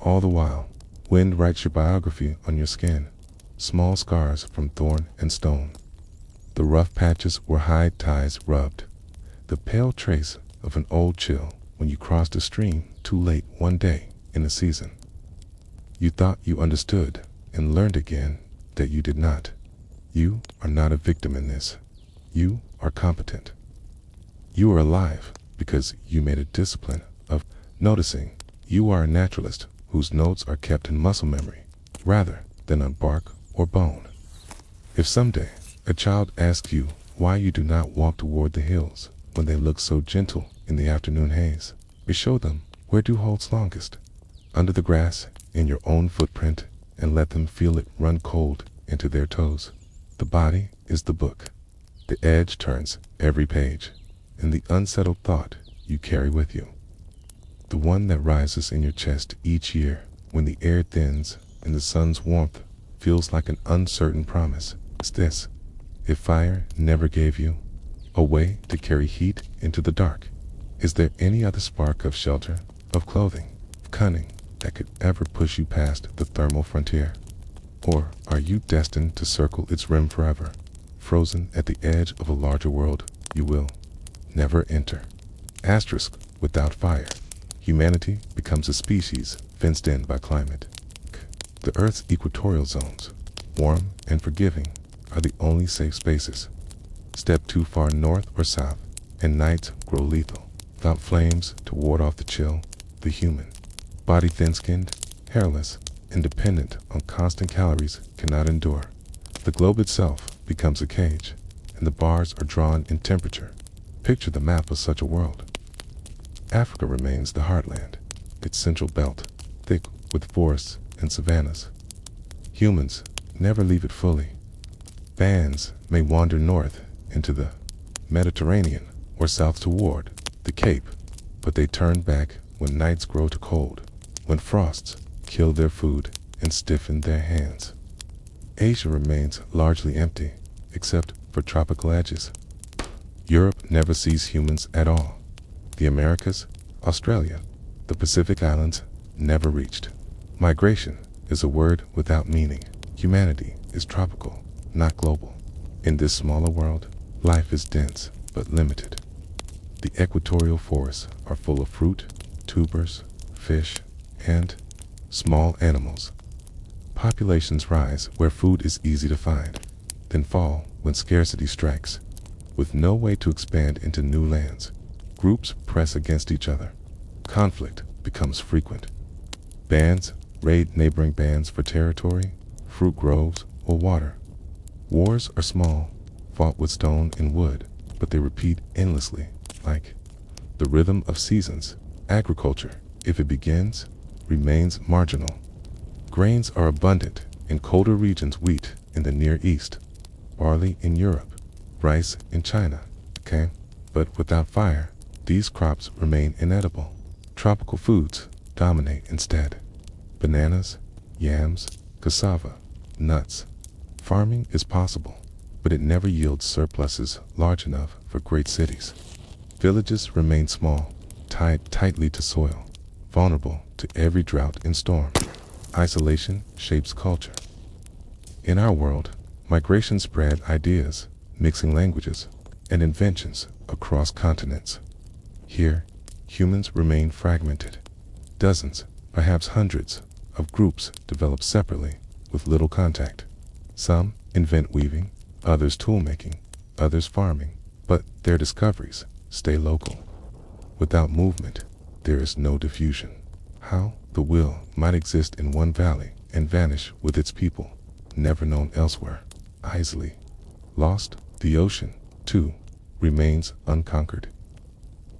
All the while, wind writes your biography on your skin, small scars from thorn and stone. The rough patches where hide ties rubbed, the pale trace of an old chill when you crossed a stream too late one day in the season. You thought you understood and learned again that you did not. You are not a victim in this. You are competent. You are alive because you made a discipline of noticing. You are a naturalist whose notes are kept in muscle memory rather than on bark or bone. If someday a child asks you why you do not walk toward the hills when they look so gentle in the afternoon haze, you show them where dew holds longest, under the grass in your own footprint, and let them feel it run cold into their toes. The body is the book. The edge turns every page, and the unsettled thought you carry with you. The one that rises in your chest each year when the air thins and the sun's warmth feels like an uncertain promise. It's this: if fire never gave you a way to carry heat into the dark, is there any other spark of shelter, of clothing, of cunning that could ever push you past the thermal frontier? Or are you destined to circle its rim forever, frozen at the edge of a larger world you will never enter? Asterisk, without fire, humanity becomes a species fenced in by climate. The Earth's equatorial zones, warm and forgiving, are the only safe spaces. Step too far north or south, and nights grow lethal. Without flames to ward off the chill, the human body, thin-skinned, hairless, and dependent on constant calories, cannot endure. The globe itself becomes a cage, and the bars are drawn in temperature. Picture the map of such a world. Africa remains the heartland, its central belt, thick with forests and savannas. Humans never leave it fully. Bands may wander north into the Mediterranean or south toward the Cape, but they turn back when nights grow too cold, when frosts kill their food and stiffen their hands. Asia remains largely empty, except for tropical edges. Europe never sees humans at all. The Americas, Australia, the Pacific Islands, never reached. Migration is a word without meaning. Humanity is tropical, not global. In this smaller world, life is dense but limited. The equatorial forests are full of fruit, tubers, fish, and small animals. Populations rise where food is easy to find, then fall when scarcity strikes. With no way to expand into new lands, Groups press against each other. Conflict becomes frequent. Bands raid neighboring bands for territory, fruit groves, or water. Wars are small, fought with stone and wood, but they repeat endlessly, like the rhythm of seasons. Agriculture, if it begins, remains marginal. Grains are abundant in colder regions, wheat in the Near East, barley in Europe, rice in China, okay? But without fire, these crops remain inedible. Tropical foods dominate instead. Bananas, yams, cassava, nuts. Farming is possible, but it never yields surpluses large enough for great cities. Villages remain small, tied tightly to soil, vulnerable to every drought and storm. Isolation shapes culture. In our world, migration spread ideas, mixing languages and inventions across continents. Here, humans remain fragmented. Dozens, perhaps hundreds, of groups develop separately with little contact. Some invent weaving, others tool-making, others farming, but their discoveries stay local. Without movement, there is no diffusion. How the will might exist in one valley and vanish with its people, never known elsewhere. Easily lost, the ocean, too, remains unconquered.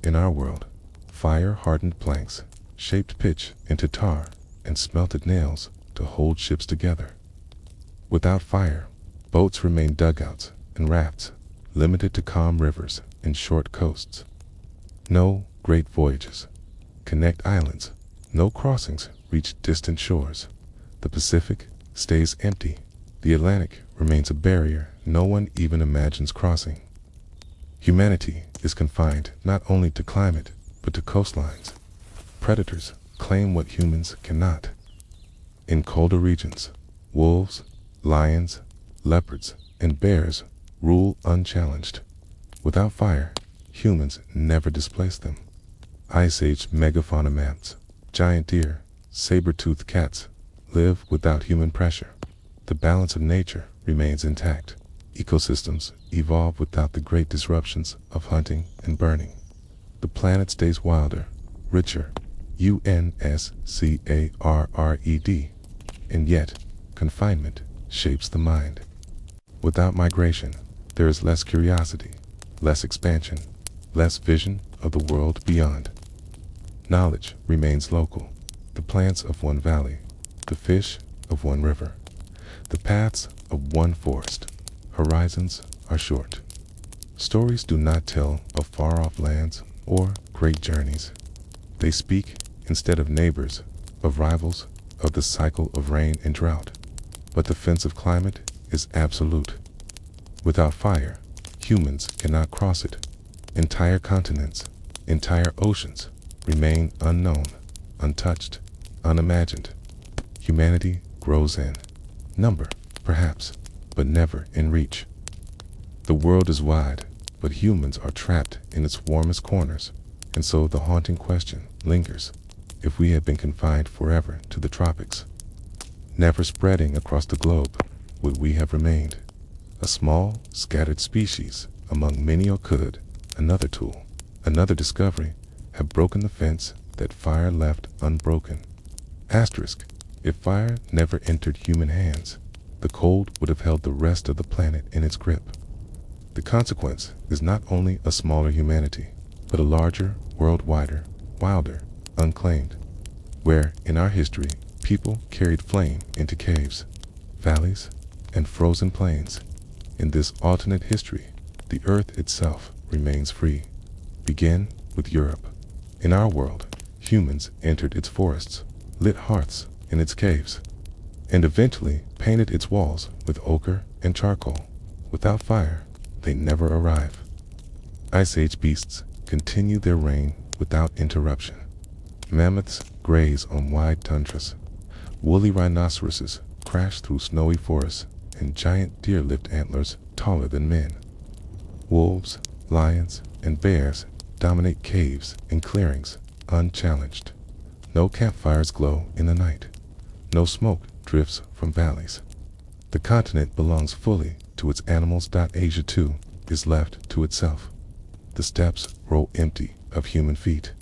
In our world, fire-hardened planks shaped pitch into tar and smelted nails to hold ships together. Without fire, boats remain dugouts and rafts, limited to calm rivers and short coasts. No great voyages connect islands, no crossings reach distant shores. The Pacific stays empty. The Atlantic remains a barrier no one even imagines crossing. Humanity is confined not only to climate, but to coastlines. Predators claim what humans cannot. In colder regions, wolves, lions, leopards, and bears rule unchallenged. Without fire, humans never displace them. Ice Age megafauna mammals, giant deer, saber-toothed cats live without human pressure. The balance of nature remains intact. Ecosystems evolve without the great disruptions of hunting and burning. The planet stays wilder, richer, UNSCARRED, and yet confinement shapes the mind. Without migration, there is less curiosity, less expansion, less vision of the world beyond. Knowledge remains local. The plants of one valley, the fish of one river, the paths of one forest. Horizons are short. Stories do not tell of far-off lands or great journeys. They speak, instead of neighbors, of rivals, of the cycle of rain and drought. But the fence of climate is absolute. Without fire, humans cannot cross it. Entire continents, entire oceans remain unknown, untouched, unimagined. Humanity grows in number, perhaps, but never in reach. The world is wide, but humans are trapped in its warmest corners, and so the haunting question lingers: if we had been confined forever to the tropics, never spreading across the globe, would we have remained a small, scattered species among many, or could another tool, another discovery, have broken the fence that fire left unbroken? Asterisk, if fire never entered human hands, the cold would have held the rest of the planet in its grip. The consequence is not only a smaller humanity, but a larger, world-wider, wilder, unclaimed, where, in our history, people carried flame into caves, valleys, and frozen plains. In this alternate history, the earth itself remains free. Begin with Europe. In our world, humans entered its forests, lit hearths in its caves, and eventually painted its walls with ochre and charcoal. Without fire, they never arrive. Ice Age beasts continue their reign without interruption. Mammoths graze on wide tundras. Woolly rhinoceroses crash through snowy forests, and giant deer lift antlers taller than men. Wolves, lions, and bears dominate caves and clearings unchallenged. No campfires glow in the night. No smoke drifts from valleys. The continent belongs fully to its animals. Asia too is left to itself. The steppes roll empty of human feet.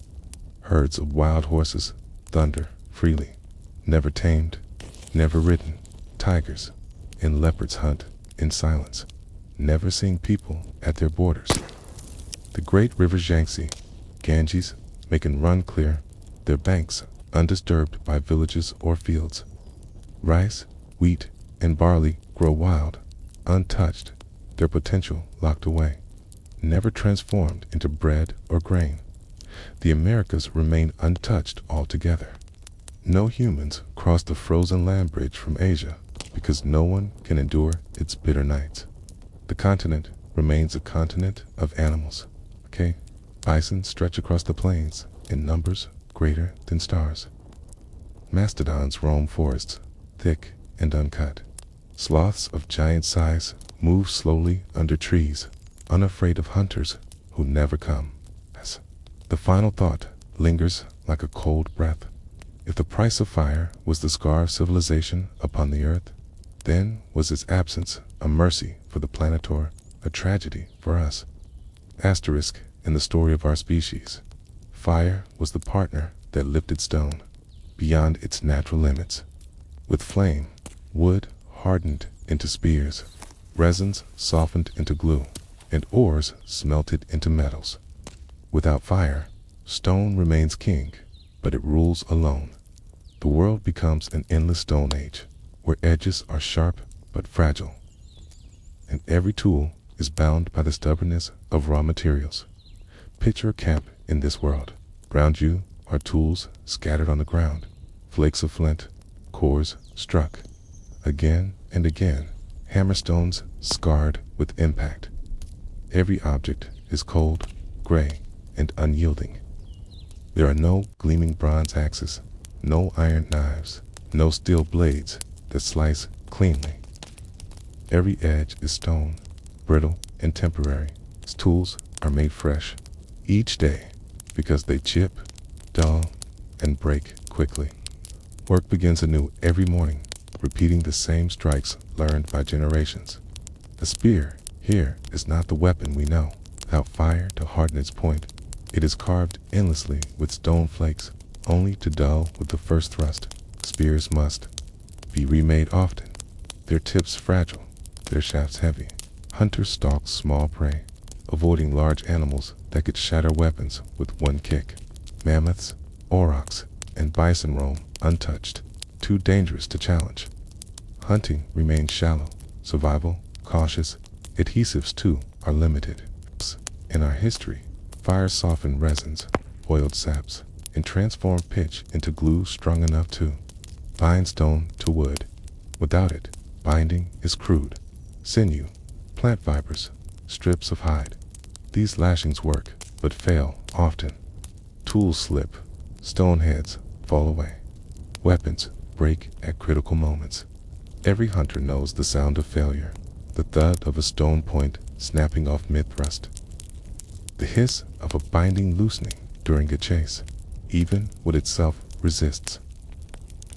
Herds of wild horses thunder freely, never tamed, never ridden. Tigers and leopards hunt in silence, never seeing people at their borders. The great rivers Yangtze, Ganges make and run clear, their banks undisturbed by villages or fields. Rice, wheat, and barley grow wild, untouched, their potential locked away, never transformed into bread or grain. The Americas remain untouched altogether. No humans cross the frozen land bridge from Asia because no one can endure its bitter nights. The continent remains a continent of animals. Okay? Bison stretch across the plains in numbers greater than stars. Mastodons roam forests, thick and uncut. Sloths of giant size move slowly under trees, unafraid of hunters who never come. The final thought lingers like a cold breath. If the price of fire was the scar of civilization upon the earth, then was its absence a mercy for the planet or a tragedy for us. Asterisk in the story of our species. Fire was the partner that lifted stone beyond its natural limits. With flame, wood hardened into spears, resins softened into glue, and ores smelted into metals. Without fire, stone remains king, but it rules alone. The world becomes an endless stone age, where edges are sharp but fragile, and every tool is bound by the stubbornness of raw materials. Picture a camp in this world. Round you are tools scattered on the ground, flakes of flint, cores struck. Again and again, hammerstones scarred with impact. Every object is cold, gray, and unyielding. There are no gleaming bronze axes, no iron knives, no steel blades that slice cleanly. Every edge is stone, brittle and temporary. Its tools are made fresh each day because they chip, dull, and break quickly. Work begins anew every morning, repeating the same strikes learned by generations. The spear here is not the weapon we know. Without fire to harden its point, it is carved endlessly with stone flakes, only to dull with the first thrust. Spears must be remade often, their tips fragile, their shafts heavy. Hunters stalk small prey, avoiding large animals that could shatter weapons with one kick. Mammoths, aurochs, and bison roam untouched, too dangerous to challenge. Hunting remains shallow, survival cautious, adhesives too are limited. In our history, fire softened resins, oiled saps, and transformed pitch into glue strong enough to bind stone to wood. Without it, binding is crude. Sinew, plant fibers, strips of hide. These lashings work, but fail often. Tools slip, stone heads fall away. Weapons break at critical moments. Every hunter knows the sound of failure, the thud of a stone point snapping off mid-thrust, the hiss of a binding loosening during a chase. Even wood itself resists.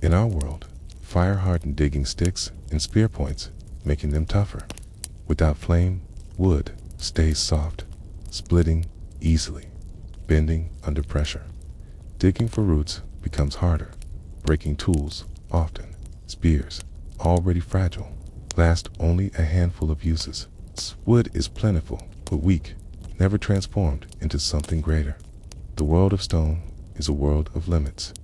In our world, fire hardened digging sticks and spear points, making them tougher. Without flame, wood stays soft, splitting easily, bending under pressure. Digging for roots becomes harder, breaking tools often. Spears, already fragile, last only a handful of uses. Wood is plentiful, but weak, never transformed into something greater. The world of stone is a world of limits.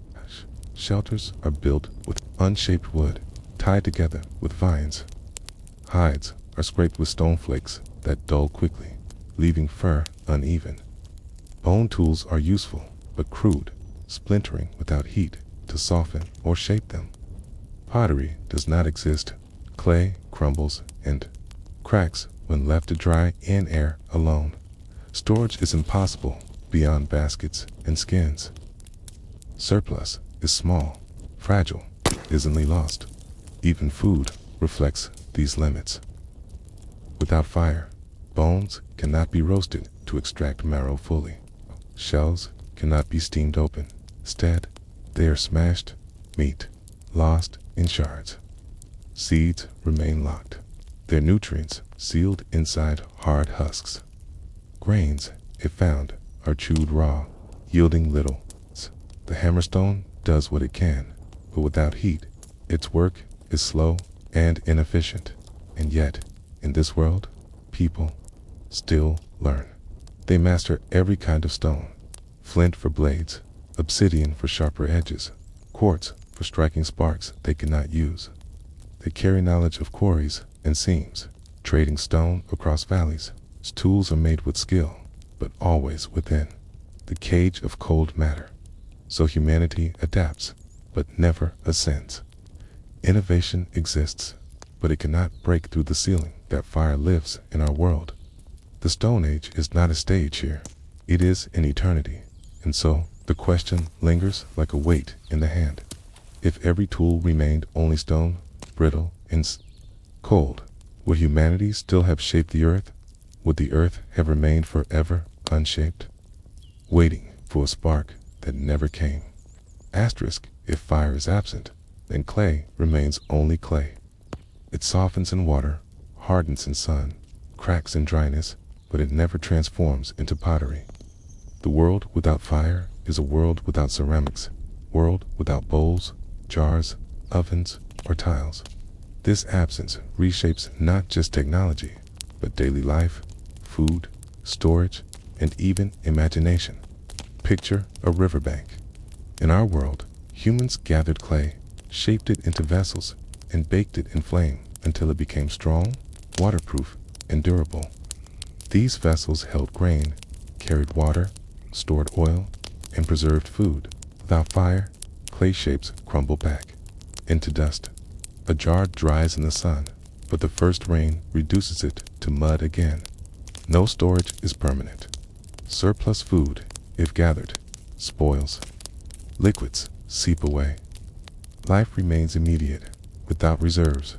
Shelters are built with unshaped wood, tied together with vines. Hides are scraped with stone flakes that dull quickly, leaving fur uneven. Bone tools are useful, but crude, splintering without heat to soften or shape them. Pottery does not exist. Clay crumbles and cracks when left to dry in air alone. Storage is impossible beyond baskets and skins. Surplus is small, fragile, easily lost. Even food reflects these limits. Without fire, bones cannot be roasted to extract marrow fully. Shells cannot be steamed open. Instead, they are smashed, meat lost in shards. Seeds remain locked, their nutrients sealed inside hard husks. Grains, if found, are chewed raw, yielding little. The hammerstone does what it can, but without heat, its work is slow and inefficient. And yet, in this world, people still learn. They master every kind of stone: flint for blades, obsidian for sharper edges, quartz for striking sparks they cannot use. They carry knowledge of quarries and seams, trading stone across valleys. Its tools are made with skill, but always within the cage of cold matter. So humanity adapts, but never ascends. Innovation exists, but it cannot break through the ceiling that fire lives in our world. The Stone Age is not a stage here. It is an eternity. And so, the question lingers like a weight in the hand. If every tool remained only stone, brittle, and cold, would humanity still have shaped the earth? Would the earth have remained forever unshaped, waiting for a spark that never came? Asterisk, if fire is absent, then clay remains only clay. It softens in water, hardens in sun, cracks in dryness, but it never transforms into pottery. The world without fire is a world without ceramics, world without bowls, jars, ovens, or tiles. This absence reshapes not just technology, but daily life, food, storage, and even imagination. Picture a riverbank. In our world, humans gathered clay, shaped it into vessels, and baked it in flame until it became strong, waterproof, and durable. These vessels held grain, carried water, stored oil, and preserved food. Without fire, clay shapes crumble back into dust. A jar dries in the sun, but the first rain reduces it to mud again. No storage is permanent. Surplus food, if gathered, spoils. Liquids seep away. Life remains immediate, without reserves.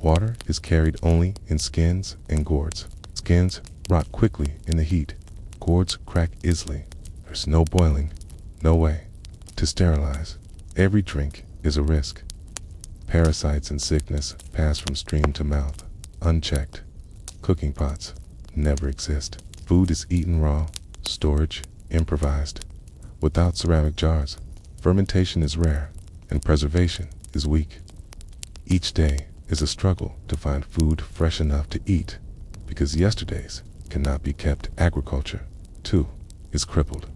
Water is carried only in skins and gourds. Skins rot quickly in the heat. Gourds crack easily. There's no boiling, no way to sterilize. Every drink is a risk. Parasites and sickness pass from stream to mouth, unchecked. Cooking pots never exist. Food is eaten raw, storage improvised. Without ceramic jars, fermentation is rare, and preservation is weak. Each day is a struggle to find food fresh enough to eat, because yesterday's cannot be kept. Agriculture, too, is crippled.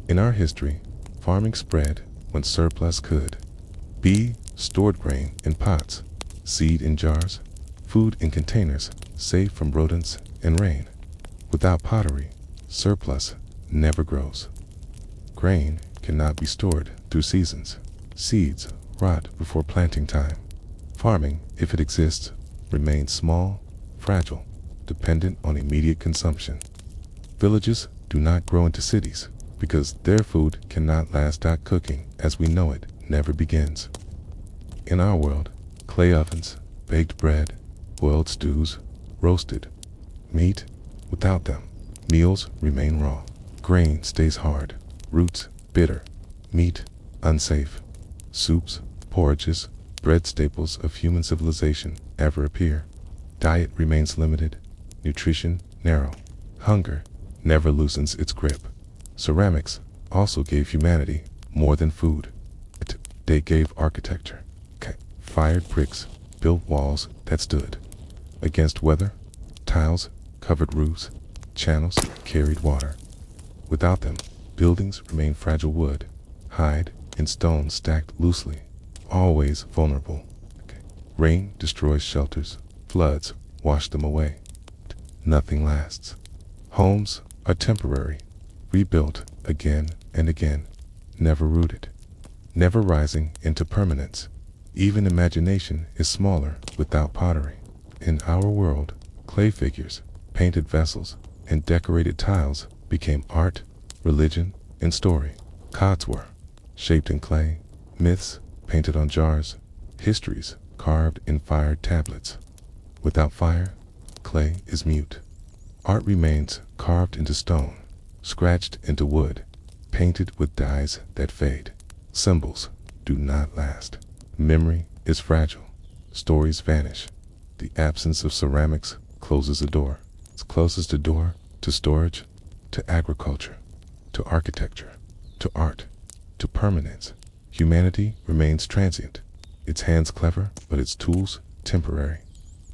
In our history, farming spread when surplus could be stored: grain in pots, seed in jars, food in containers safe from rodents and rain. Without pottery, surplus never grows. Grain cannot be stored through seasons. Seeds rot before planting time. Farming, if it exists, remains small, fragile, dependent on immediate consumption. Villages do not grow into cities because their food cannot last. Cooking as we know it never begins. In our world, clay ovens, baked bread, boiled stews, roasted meat. Without them, meals remain raw. Grain stays hard, roots bitter, meat unsafe. Soups, porridges, bread, staples of human civilization, ever appear. Diet remains limited, nutrition narrow. Hunger never loosens its grip. Ceramics also gave humanity more than food. They gave architecture. Fired bricks built walls that stood against weather. Tiles covered roofs. Channels carried water. Without them, buildings remain fragile: wood, hide, and stone stacked loosely, always vulnerable. Rain destroys shelters. Floods wash them away. Nothing lasts. Homes are temporary, rebuilt again and again, never rooted, never rising into permanence. Even imagination is smaller without pottery. In our world, clay figures, painted vessels, and decorated tiles became art, religion, and story. Gods were shaped in clay, myths painted on jars, histories carved in fired tablets. Without fire, clay is mute. Art remains carved into stone, scratched into wood, painted with dyes that fade. Symbols do not last. Memory is fragile. Stories vanish. The absence of ceramics closes a door. It closes the door to storage, to agriculture, to architecture, to art, to permanence. Humanity remains transient, its hands clever, but its tools temporary.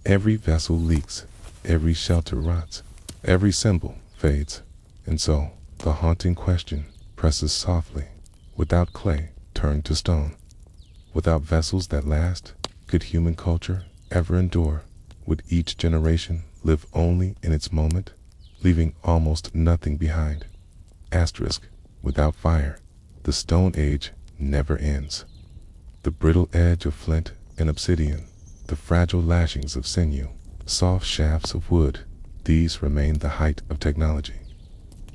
Every vessel leaks, every shelter rots, every symbol fades, and so the haunting question presses softly. Without clay turned to stone, without vessels that last, could human culture ever endure? Would each generation live only in its moment, leaving almost nothing behind? Asterisk, without fire, the Stone Age never ends. The brittle edge of flint and obsidian, the fragile lashings of sinew, soft shafts of wood, these remain the height of technology.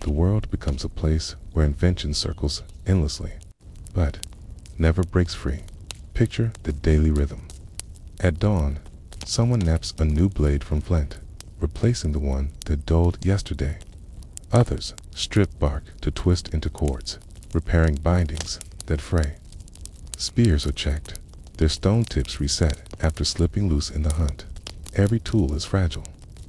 The world becomes a place where invention circles endlessly, but never breaks free. Picture the daily rhythm. At dawn, someone naps a new blade from flint, replacing the one that dulled yesterday. Others strip bark to twist into cords, repairing bindings that fray. Spears are checked, their stone tips reset after slipping loose in the hunt. Every tool is fragile,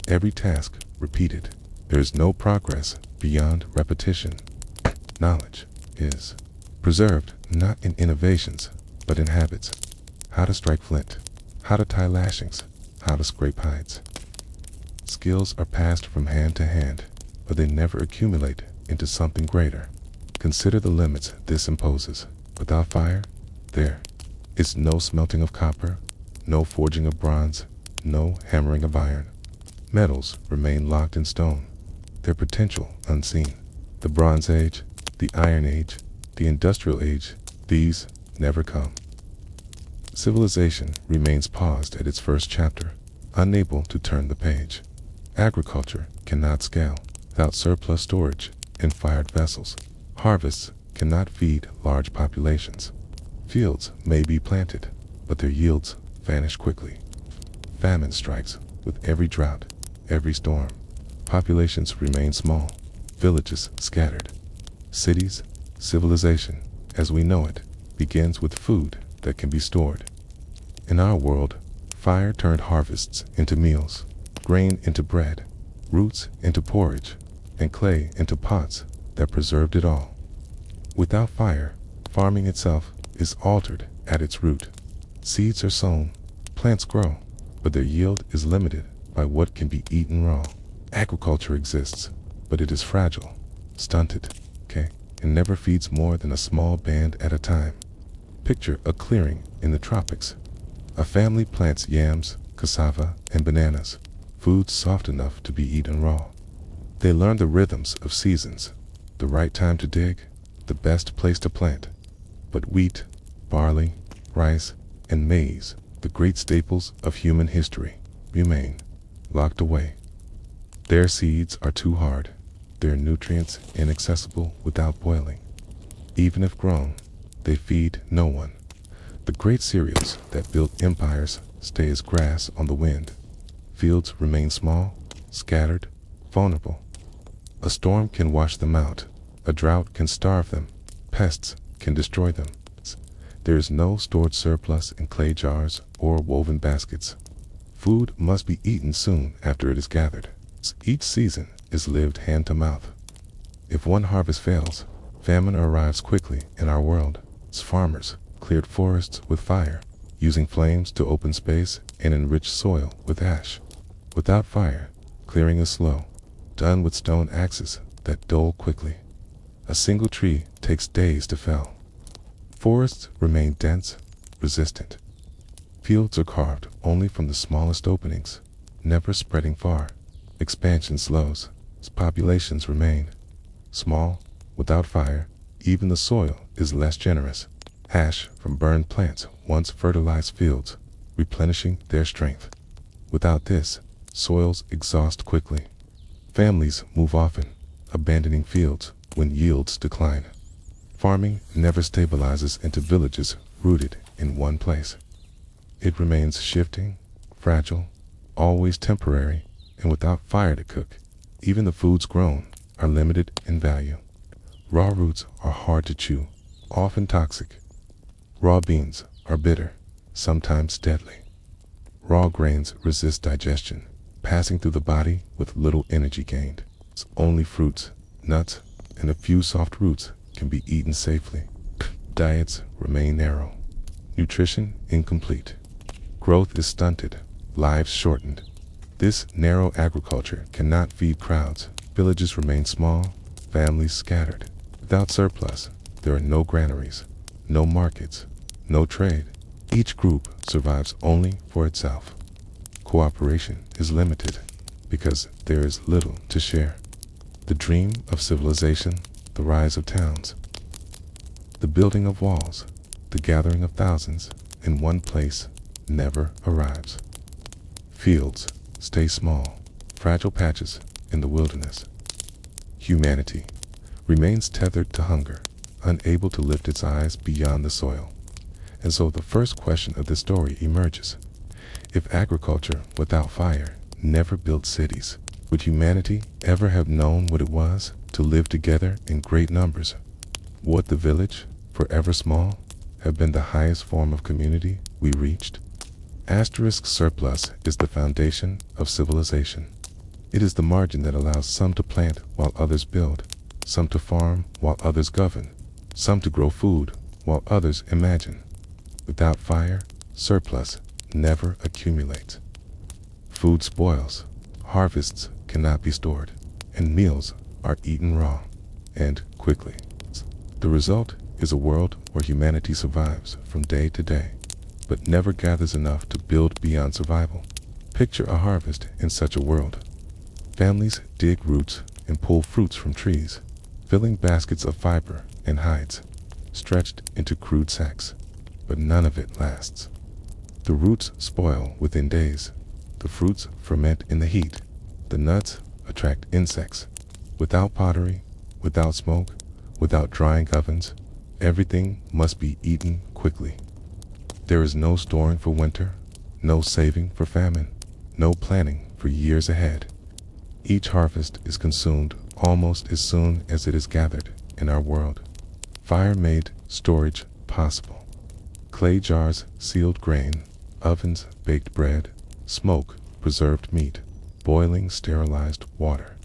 every task repeated. There is no progress beyond repetition. Knowledge is preserved not in innovations, but in habits. How to strike flint, how to tie lashings, how to scrape hides. Skills are passed from hand to hand, but they never accumulate into something greater. Consider the limits this imposes. Without fire, there is no smelting of copper, no forging of bronze, no hammering of iron. Metals remain locked in stone, their potential unseen. The Bronze Age, the Iron Age, the Industrial Age, these never come. Civilization remains paused at its first chapter, unable to turn the page. Agriculture cannot scale without surplus storage and fired vessels. Harvests cannot feed large populations. Fields may be planted, but their yields vanish quickly. Famine strikes with every drought, every storm. Populations remain small, villages scattered. Cities, civilization, as we know it, begins with food that can be stored. In our world, fire turned harvests into meals, grain into bread, roots into porridge, and clay into pots that preserved it all. Without fire, farming itself is altered at its root. Seeds are sown, plants grow, but their yield is limited by what can be eaten raw. Agriculture exists, but it is fragile, stunted, and never feeds more than a small band at a time. Picture a clearing in the tropics. A family plants yams, cassava, and bananas, foods soft enough to be eaten raw. They learn the rhythms of seasons, the right time to dig, the best place to plant. But wheat, barley, rice, and maize, the great staples of human history, remain locked away. Their seeds are too hard, their nutrients inaccessible without boiling. Even if grown, they feed no one. The great cereals that built empires stay as grass on the wind. Fields remain small, scattered, vulnerable. A storm can wash them out, a drought can starve them, pests can destroy them. There is no stored surplus in clay jars or woven baskets. Food must be eaten soon after it is gathered. Each season is lived hand to mouth. If one harvest fails, famine arrives quickly in our world. Farmers cleared forests with fire, using flames to open space and enrich soil with ash. Without fire, clearing is slow, done with stone axes that dull quickly. A single tree takes days to fell. Forests remain dense, resistant. Fields are carved only from the smallest openings, never spreading far. Expansion slows, populations remain small. Without fire, even the soil is less generous. Ash from burned plants once fertilized fields, replenishing their strength. Without this, soils exhaust quickly. Families move often, abandoning fields when yields decline. Farming never stabilizes into villages rooted in one place. It remains shifting, fragile, always temporary, and without fire to cook, even the foods grown are limited in value. Raw roots are hard to chew, often toxic. Raw beans are bitter, sometimes deadly. Raw grains resist digestion, passing through the body with little energy gained. Only fruits, nuts, and a few soft roots can be eaten safely. Diets remain narrow. Nutrition incomplete. Growth is stunted. Lives shortened. This narrow agriculture cannot feed crowds. Villages remain small. Families scattered. Without surplus, there are no granaries, no markets, no trade. Each group survives only for itself. Cooperation is limited because there is little to share. The dream of civilization, the rise of towns, the building of walls, the gathering of thousands in one place never arrives. Fields stay small, fragile patches in the wilderness. Humanity remains tethered to hunger, unable to lift its eyes beyond the soil. And so the first question of this story emerges. If agriculture without fire never built cities, would humanity ever have known what it was to live together in great numbers? Would the village, forever small, have been the highest form of community we reached? Asterisk surplus is the foundation of civilization. It is the margin that allows some to plant while others build, some to farm while others govern, some to grow food while others imagine. Without fire, surplus never accumulates. Food spoils, harvests cannot be stored, and meals are eaten raw and quickly. The result is a world where humanity survives from day to day, but never gathers enough to build beyond survival. Picture a harvest in such a world. Families dig roots and pull fruits from trees, filling baskets of fiber and hides, stretched into crude sacks, but none of it lasts. The roots spoil within days, the fruits ferment in the heat, the nuts attract insects. Without pottery, without smoke, without drying ovens, everything must be eaten quickly. There is no storing for winter, no saving for famine, no planning for years ahead. Each harvest is consumed almost as soon as it is gathered in our world. Fire made storage possible. Clay jars sealed grain, ovens baked bread, smoke preserved meat, boiling sterilized water.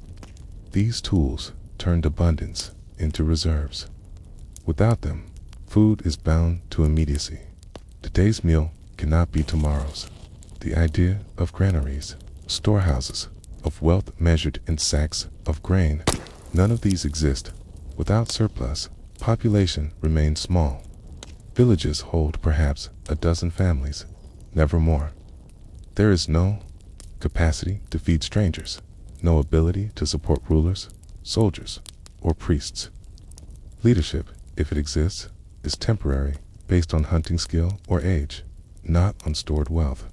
These tools turned abundance into reserves. Without them, food is bound to immediacy. Today's meal cannot be tomorrow's. The idea of granaries, storehouses, of wealth measured in sacks of grain, none of these exist. Without surplus, population remains small. Villages hold perhaps a dozen families, never more. There is no capacity to feed strangers, no ability to support rulers, soldiers, or priests. Leadership, if it exists, is temporary, based on hunting skill or age, not on stored wealth.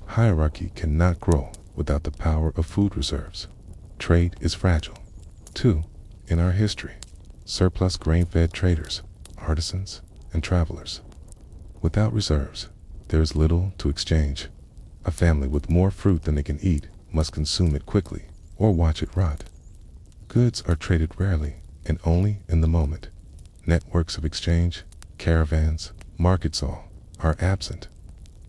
Hierarchy cannot grow without the power of food reserves. Trade is fragile. 2. In our history, surplus grain-fed traders, artisans, and travelers. Without reserves, there is little to exchange. A family with more fruit than they can eat must consume it quickly or watch it rot. Goods are traded rarely and only in the moment. Networks of exchange, caravans, markets all are absent.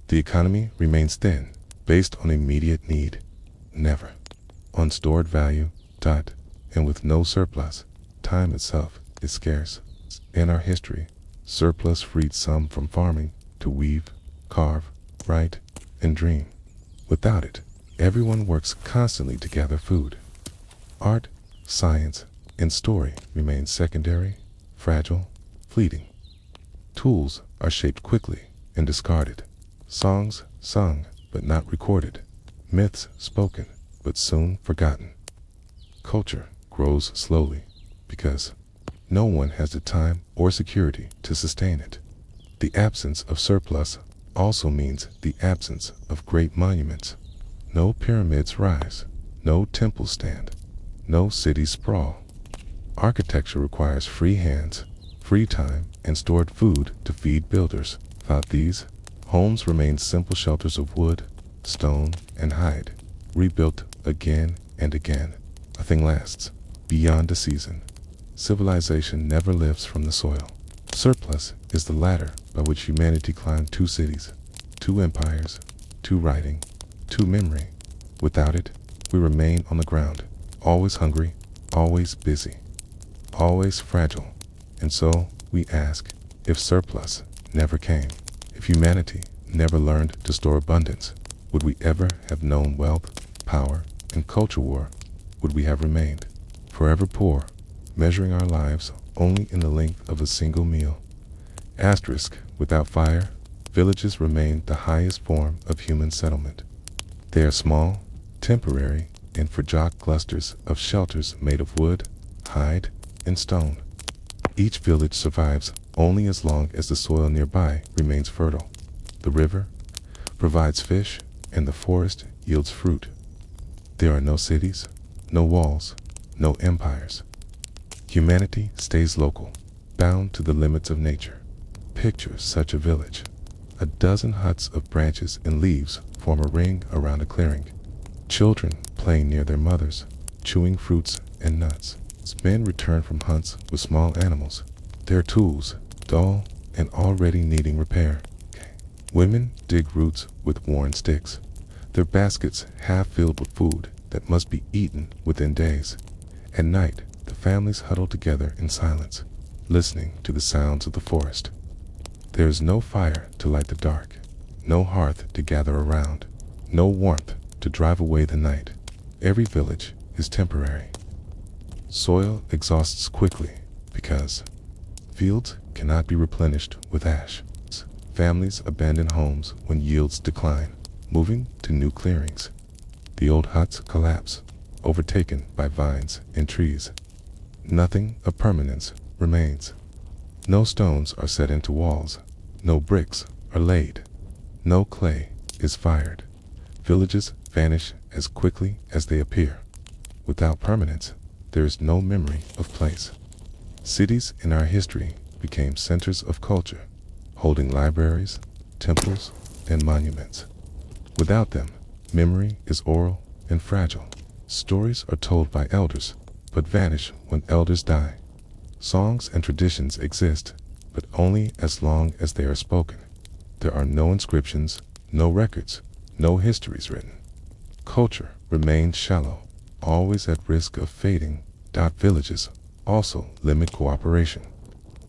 The economy remains thin, based on immediate need, never on stored value, and with no surplus, time itself is scarce. In our history, surplus freed some from farming to weave, carve, write, and dream. Without it, everyone works constantly to gather food. Art, science, and story remain secondary, fragile, fleeting. Tools are shaped quickly and discarded. Songs sung but not recorded. Myths spoken but soon forgotten. Culture grows slowly because no one has the time or security to sustain it. The absence of surplus also means the absence of great monuments. No pyramids rise, no temples stand, no cities sprawl. Architecture requires free hands, free time, and stored food to feed builders. Without these, homes remain simple shelters of wood, stone, and hide, rebuilt again and again. Nothing lasts beyond a season. Civilization never lives from the soil. Surplus is the ladder by which humanity climbed 2 cities, 2 empires, 2 writing, 2 memory. Without it, we remain on the ground, always hungry, always busy. always fragile. And so we ask, if surplus never came, if humanity never learned to store abundance, would we ever have known wealth, power, and culture war? Would we have remained forever poor, measuring our lives only in the length of a single meal? Asterisk, without fire, villages remain the highest form of human settlement. They are small, temporary, and fragile clusters of shelters made of wood, hide, and stone. Each village survives only as long as the soil nearby remains fertile. The river provides fish, and the forest yields fruit. There are no cities, no walls, no empires. Humanity stays local, bound to the limits of nature. Picture such a village. A dozen huts of branches and leaves form a ring around a clearing. Children playing near their mothers, chewing fruits and nuts. Men return from hunts with small animals, their tools dull and already needing repair. Women dig roots with worn sticks, their baskets half filled with food that must be eaten within days. At night, the families huddle together in silence, listening to the sounds of the forest. There is no fire to light the dark, no hearth to gather around, no warmth to drive away the night. Every village is temporary. Soil exhausts quickly because fields cannot be replenished with ash. Families abandon homes when yields decline, moving to new clearings. The old huts collapse, overtaken by vines and trees. Nothing of permanence remains. No stones are set into walls, no bricks are laid, no clay is fired. Villages vanish as quickly as they appear. Without permanence, there is no memory of place. Cities in our history became centers of culture, holding libraries, temples, and monuments. Without them, memory is oral and fragile. Stories are told by elders, but vanish when elders die. Songs and traditions exist, but only as long as they are spoken. There are no inscriptions, no records, no histories written. Culture remains shallow, always at risk of fading. Villages also limit cooperation.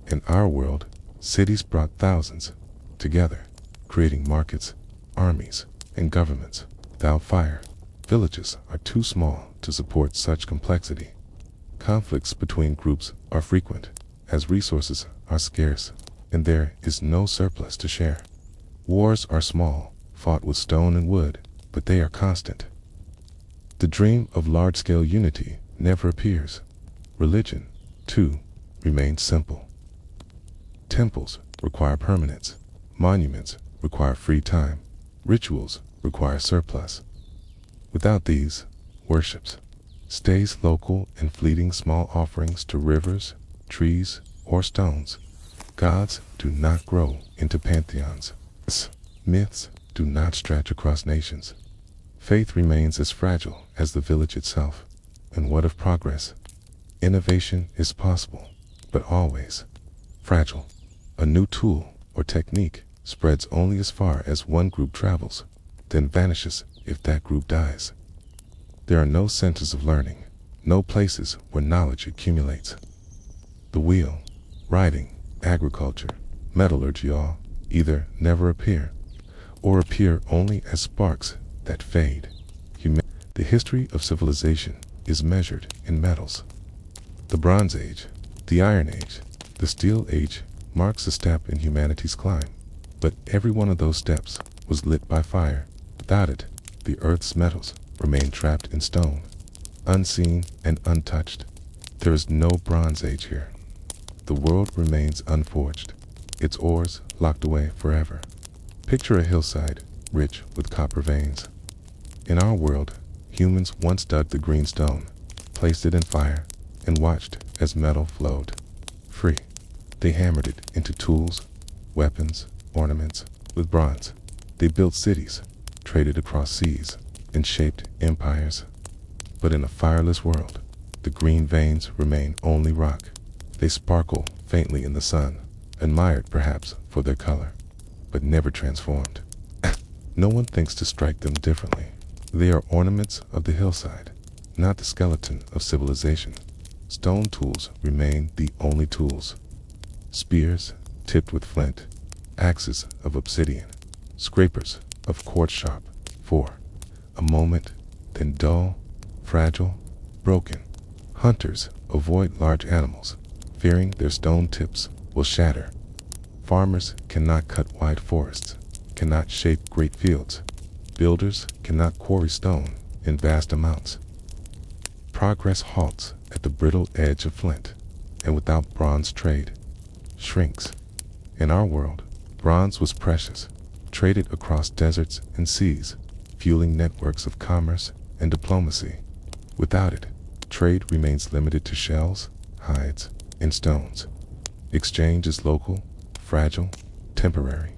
In our world, cities brought thousands together, creating markets, armies, and governments. Without fire, villages are too small to support such complexity. Conflicts between groups are frequent, as resources are scarce, and there is no surplus to share. Wars are small, fought with stone and wood, but they are constant. The dream of large-scale unity never appears. Religion, too, remains simple. Temples require permanence. Monuments require free time. Rituals require surplus. Without these, worships stays local and fleeting, small offerings to rivers, trees, or stones. Gods do not grow into pantheons. Myths do not stretch across nations. Faith remains as fragile as the village itself. And what of progress? Innovation is possible, but always fragile. A new tool or technique spreads only as far as one group travels, then vanishes if that group dies. There are no centers of learning, no places where knowledge accumulates. The wheel, writing, agriculture, metallurgy all either never appear, or appear only as sparks that fade. The history of civilization is measured in metals. The Bronze Age, the Iron Age, the Steel Age marks a step in humanity's climb, but every one of those steps was lit by fire. Without it, the Earth's metals remain trapped in stone, unseen and untouched. There is no Bronze Age here. The world remains unforged, its ores locked away forever. Picture a hillside rich with copper veins. In our world, humans once dug the green stone, placed it in fire, and watched as metal flowed free. They hammered it into tools, weapons, ornaments. With bronze, they built cities, traded across seas, and shaped empires. But in a fireless world, the green veins remain only rock. They sparkle faintly in the sun, admired perhaps for their color, but never transformed. No one thinks to strike them differently. They are ornaments of the hillside, not the skeleton of civilization. stone tools remain the only tools. Spears tipped with flint, axes of obsidian, scrapers of quartz sharp, for a moment, then dull, fragile, broken. Hunters avoid large animals, fearing their stone tips will shatter. Farmers cannot cut wide forests, cannot shape great fields. Builders cannot quarry stone in vast amounts. Progress halts at the brittle edge of flint, and without bronze trade shrinks. In our world, bronze was precious, traded across deserts and seas, fueling networks of commerce and diplomacy. Without it, trade remains limited to shells, hides, and stones. Exchange is local, fragile, temporary.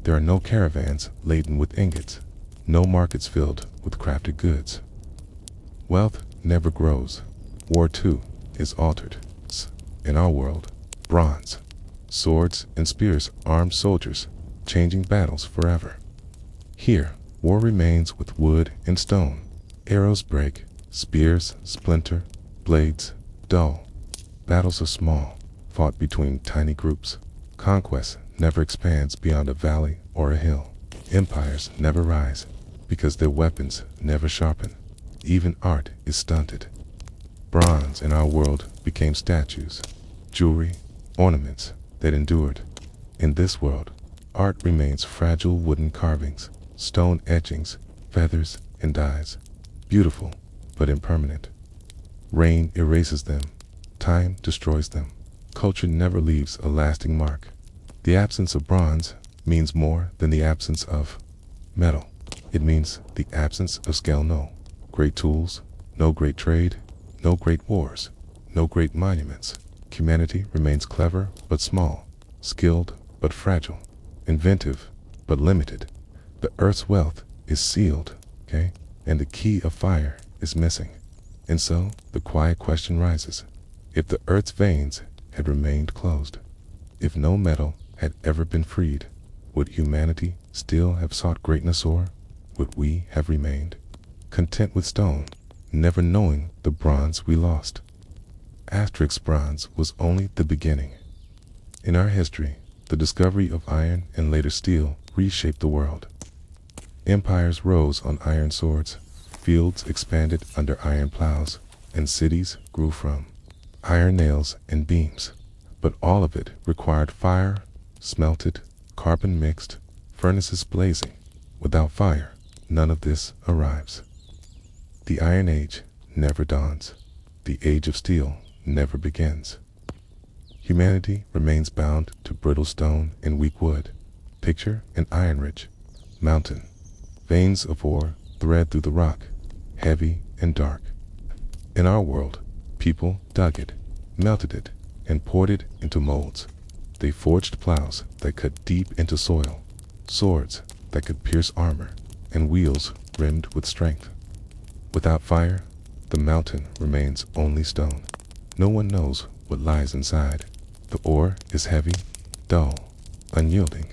There are no caravans laden with ingots, no markets filled with crafted goods. Wealth never grows. War, too, is altered. In our world, bronze, swords and spears armed soldiers, changing battles forever. Here, war remains with wood and stone. Arrows break, spears splinter, blades dull. Battles are small, fought between tiny groups. Conquest never expands beyond a valley or a hill. Empires never rise, because their weapons never sharpen. Even art is stunted. Bronze in our world became statues, jewelry, ornaments that endured. In this world, art remains fragile wooden carvings, stone etchings, feathers and dyes, beautiful but impermanent. Rain erases them, time destroys them. Culture never leaves a lasting mark. The absence of bronze means more than the absence of metal. It means the absence of scale. No great tools, no great trade, no great wars, no great monuments. Humanity remains clever but small, skilled but fragile, inventive but limited. The earth's wealth is sealed, and the key of fire is missing. And so the quiet question rises: if the earth's veins had remained closed, if no metal had ever been freed, would humanity still have sought greatness, or would we have remained content with stone, never knowing the bronze we lost? Asterisk bronze was only the beginning. In our history, the discovery of iron and later steel reshaped the world. Empires rose on iron swords, fields expanded under iron plows, and cities grew from iron nails and beams. But all of it required fire, smelted, carbon mixed, furnaces blazing. Without fire, none of this arrives. The Iron Age never dawns. The Age of Steel never begins. Humanity remains bound to brittle stone and weak wood. Picture an iron-rich mountain. Veins of ore thread through the rock, heavy and dark. In our world, people dug it, melted it, and poured it into molds. They forged plows that cut deep into soil, swords that could pierce armor, and wheels rimmed with strength. Without fire, the mountain remains only stone. No one knows what lies inside. The ore is heavy, dull, unyielding.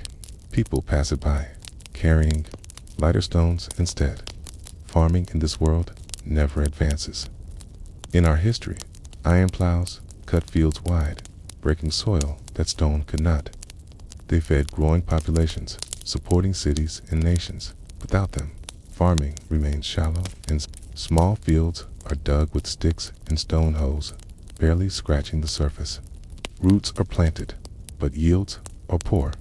People pass it by, carrying lighter stones instead. Farming in this world never advances. In our history, iron plows cut fields wide, breaking soil that stone could not. They fed growing populations, supporting cities and nations. Without them, farming remains shallow and small fields are dug with sticks and stone hoes, barely scratching the surface. Roots are planted, but yields are poor.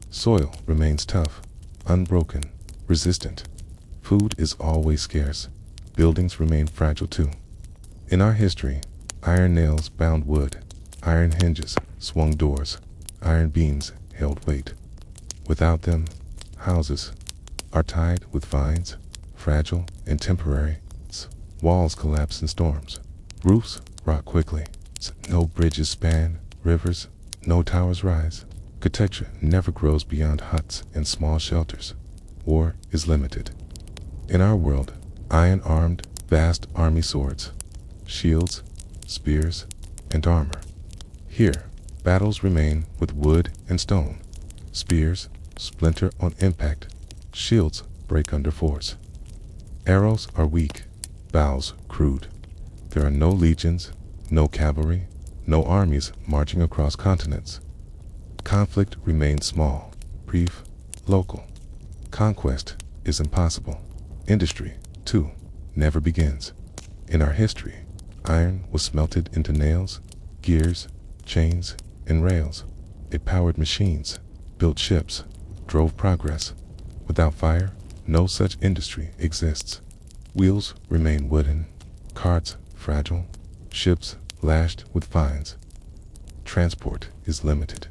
Soil remains tough, unbroken, resistant. Food is always scarce. Buildings remain fragile too. In our history, iron nails bound wood, iron hinges swung doors, iron beams held weight. Without them, houses are tied with vines, fragile and temporary. Walls collapse in storms. Roofs rot quickly. No bridges span rivers, no towers rise. Architecture never grows beyond huts and small shelters. War is limited. In our world, iron-armed, vast army swords, shields, spears, and armor. Here, battles remain with wood and stone. Spears splinter on impact. Shields break under force. Arrows are weak, bows crude. There are no legions, no cavalry, no armies marching across continents. Conflict remains small, brief, local. Conquest is impossible. Industry, too, never begins. In our history, iron was smelted into nails, gears, chains, and rails. It powered machines, built ships, drove progress. Without fire, no such industry exists. Wheels remain wooden, carts fragile, ships lashed with vines. Transport is limited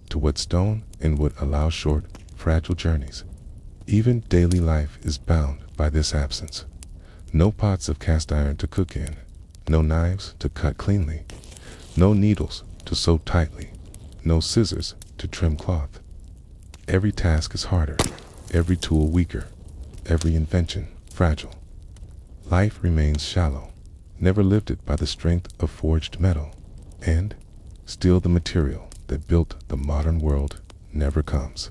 to what stone and wood allow short, fragile journeys. Even daily life is bound by this absence. No pots of cast iron to cook in, no knives to cut cleanly, no needles to sew tightly, no scissors to trim cloth. Every task is harder, every tool weaker, every invention fragile. Life remains shallow, never lifted by the strength of forged metal, and still the material that built the modern world never comes.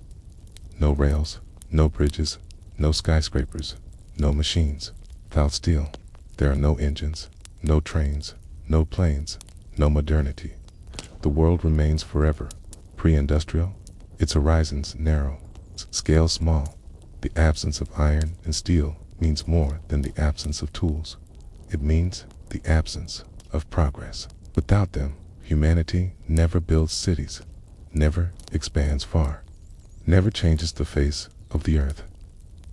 No rails, no bridges, no skyscrapers, no machines. Without steel, there are no engines, no trains, no planes, no modernity. The world remains forever pre-industrial, its horizons narrow, its scale small. The absence of iron and steel means more than the absence of tools. It means the absence of progress. Without them, humanity never builds cities, never expands far, never changes the face of the earth.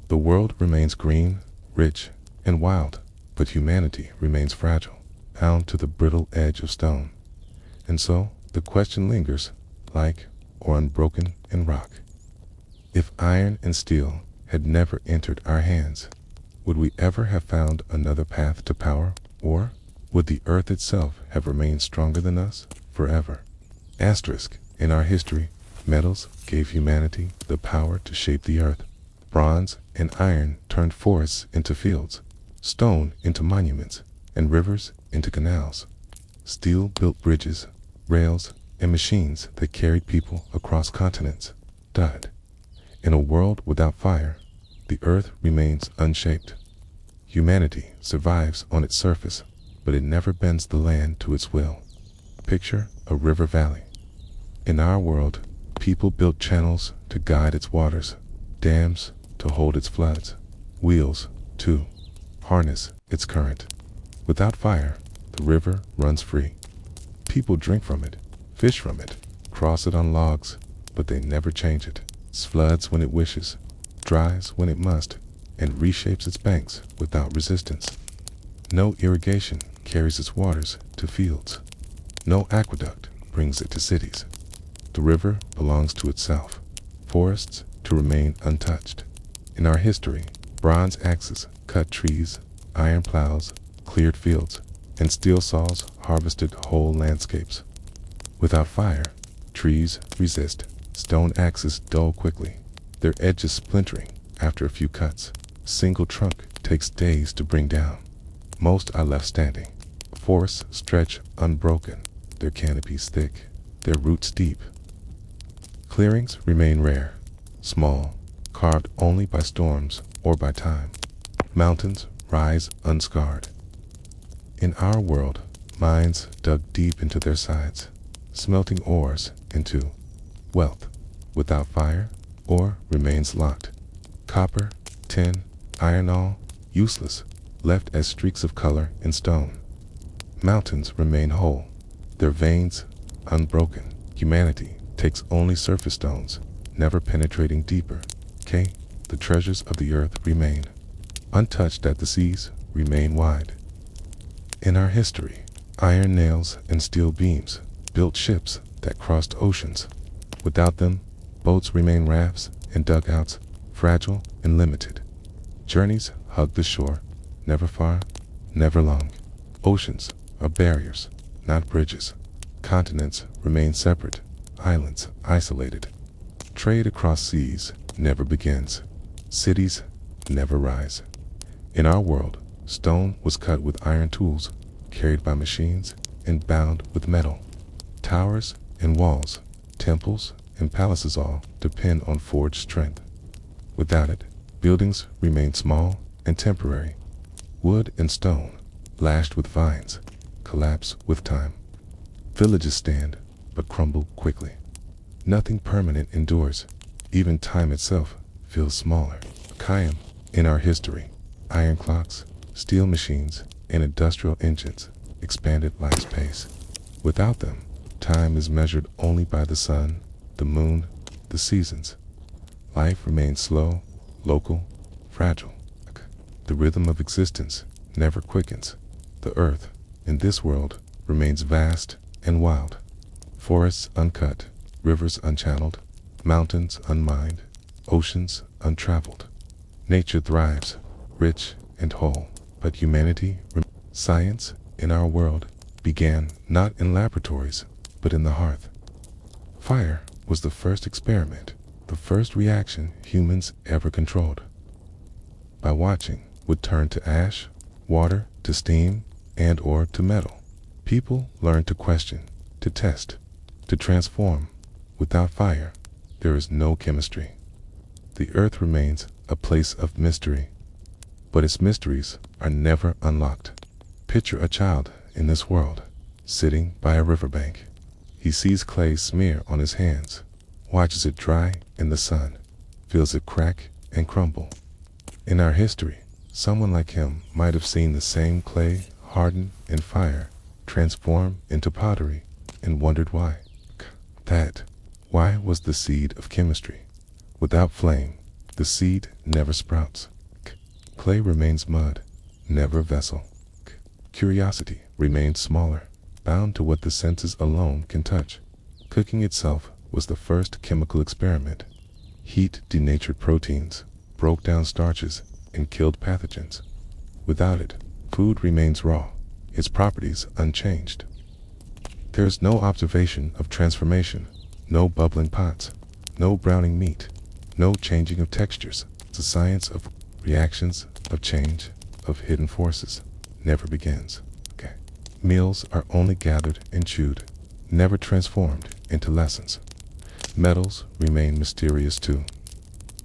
The world remains green, rich, and wild, but humanity remains fragile, bound to the brittle edge of stone. And so, the question lingers, like or unbroken in rock. If iron and steel had never entered our hands, would we ever have found another path to power, or would the earth itself have remained stronger than us forever? Asterisk. In our history, metals gave humanity the power to shape the earth. Bronze and iron turned forests into fields, stone into monuments, and rivers into canals. Steel built bridges, rails, and machines that carried people across continents. Died. In a world without fire, the earth remains unshaped. Humanity survives on its surface, but it never bends the land to its will. Picture a river valley. In our world, people built channels to guide its waters, dams to hold its floods, wheels to harness its current. Without fire, the river runs free. People drink from it, fish from it, cross it on logs, but they never change it. It floods when it wishes, dries when it must, and reshapes its banks without resistance. No irrigation carries its waters to fields. No aqueduct brings it to cities. The river belongs to itself, forests to remain untouched. In our history, bronze axes cut trees, iron plows cleared fields, and steel saws harvested whole landscapes. Without fire, trees resist, stone axes dull quickly, their edges splintering after a few cuts. A single trunk takes days to bring down. Most are left standing. Forests stretch unbroken, their canopies thick, their roots deep. Clearings remain rare, small, carved only by storms or by time. Mountains rise unscarred. In our world, mines dug deep into their sides, smelting ores into wealth. Without fire, ore remains locked. Copper, tin, iron all, useless, left as streaks of color in stone. Mountains remain whole, their veins unbroken. Humanity takes only surface stones, never penetrating deeper. The treasures of the earth remain. Untouched at the seas remain wide. In our history, iron nails and steel beams built ships that crossed oceans. Without them, boats remain rafts and dugouts, fragile and limited. Journeys hug the shore, never far, never long. Oceans are barriers, not bridges. Continents remain separate, islands isolated. Trade across seas never begins. Cities never rise. In our world, stone was cut with iron tools, carried by machines, and bound with metal. Towers and walls, temples and palaces all depend on forged strength. Without it, buildings remain small and temporary. Wood and stone, lashed with vines, collapse with time. Villages stand, but crumble quickly. Nothing permanent endures. Even time itself feels smaller. Kayam, in our history, iron clocks, steel machines, and industrial engines expanded life's pace. Without them, time is measured only by the sun, the moon, the seasons. Life remains slow, local, fragile. The rhythm of existence never quickens. The earth, in this world, remains vast and wild. Forests uncut, rivers unchanneled, mountains unmined, oceans untraveled. Nature thrives, rich and whole, but humanity, science, in our world, began not in laboratories, but in the hearth. Fire was the first experiment, the first reaction humans ever controlled. By watching, would turn to ash, water to steam, and or to metal. People learned to question, to test, to transform. Without fire, there is no chemistry. The earth remains a place of mystery, but its mysteries are never unlocked. Picture a child in this world, sitting by a riverbank. He sees clay smear on his hands, watches it dry in the sun, feels it crack and crumble. In our history, someone like him might have seen the same clay harden in fire, transform into pottery, and wondered why. Why was the seed of chemistry. Without flame, the seed never sprouts. Clay remains mud, never vessel. Curiosity remains smaller, bound to what the senses alone can touch. Cooking itself was the first chemical experiment. Heat denatured proteins, broke down starches, and killed pathogens. Without it, food remains raw, its properties unchanged. There is no observation of transformation, no bubbling pots, no browning meat, no changing of textures. The science of reactions, of change, of hidden forces never begins. Meals are only gathered and chewed, never transformed into lessons. Metals remain mysterious too.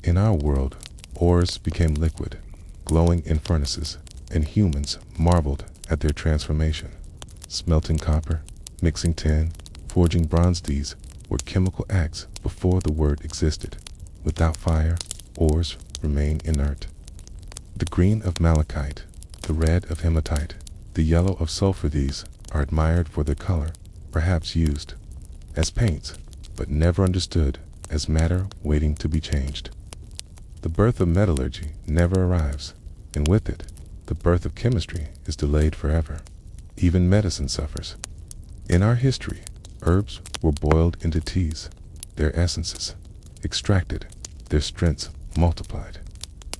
In our world, ores became liquid, glowing in furnaces, and humans marveled at their transformation. Smelting copper, mixing tin, forging bronze, these were chemical acts before the word existed. Without fire, ores remain inert. The green of malachite, the red of hematite, the yellow of sulfur, these are admired for their color, perhaps used as paints, but never understood as matter waiting to be changed. The birth of metallurgy never arrives, and with it, the birth of chemistry is delayed forever. Even medicine suffers. In our history, herbs were boiled into teas, their essences extracted, their strengths multiplied.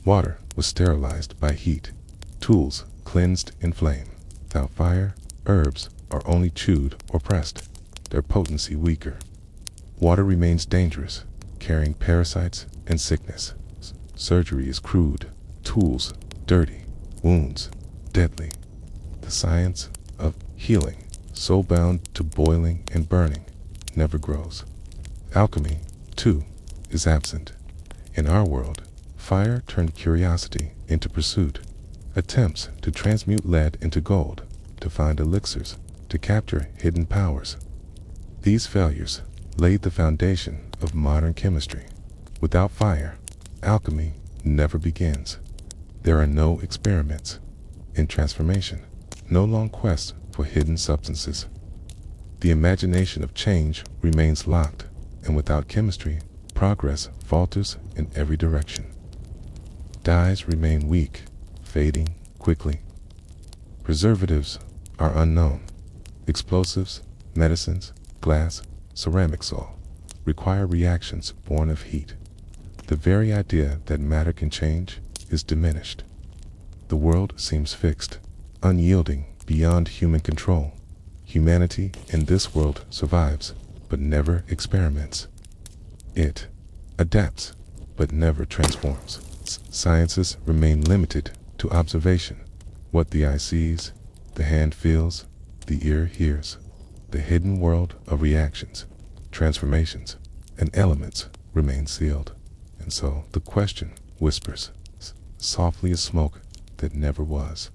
Water was sterilized by heat, tools cleansed in flame. Without fire, herbs are only chewed or pressed, their potency weaker. Water remains dangerous, carrying parasites and sickness. Surgery is crude, tools dirty, wounds deadly. The science of healing, so bound to boiling and burning, never grows. Alchemy, too, is absent. In our world, fire turned curiosity into pursuit. Attempts to transmute lead into gold, to find elixirs, to capture hidden powers. These failures laid the foundation of modern chemistry. Without fire, alchemy never begins. There are no experiments in transformation, no long quests for hidden substances. The imagination of change remains locked, and without chemistry, progress falters in every direction. Dyes remain weak, fading quickly. Preservatives are unknown. Explosives, medicines, glass, ceramics all require reactions born of heat. The very idea that matter can change is diminished. The world seems fixed, unyielding, beyond human control. Humanity in this world survives, but never experiments. It adapts, but never transforms. Sciences remain limited to observation. What the eye sees, the hand feels, the ear hears. The hidden world of reactions, transformations, and elements remains sealed. And so the question whispers, softly as smoke that never was.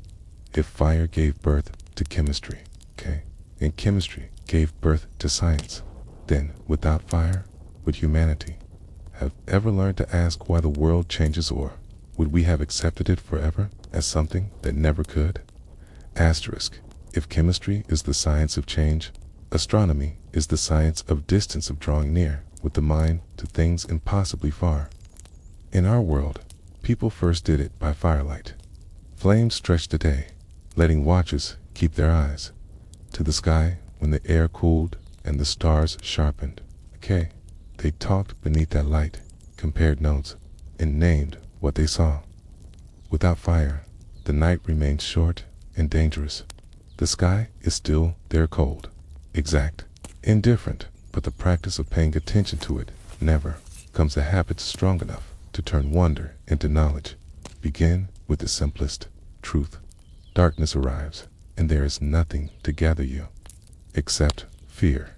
If fire gave birth to chemistry, okay? And chemistry gave birth to science. Then, without fire, would humanity have ever learned to ask why the world changes, or would we have accepted it forever as something that never could? Asterisk. If chemistry is the science of change, astronomy is the science of distance, of drawing near with the mind to things impossibly far. In our world, people first did it by firelight. Flames stretched the day, letting watchers keep their eyes to the sky when the air cooled and the stars sharpened. Okay, they talked beneath that light, compared notes, and named what they saw. Without fire, the night remains short and dangerous. The sky is still there, cold, exact, indifferent, but the practice of paying attention to it never comes a habit strong enough to turn wonder into knowledge. Begin with the simplest truth. Darkness arrives, and there is nothing to gather you except fear.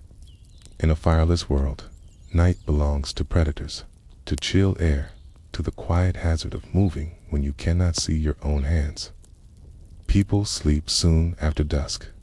In a fireless world, night belongs to predators, to chill air, to the quiet hazard of moving when you cannot see your own hands. People sleep soon after dusk,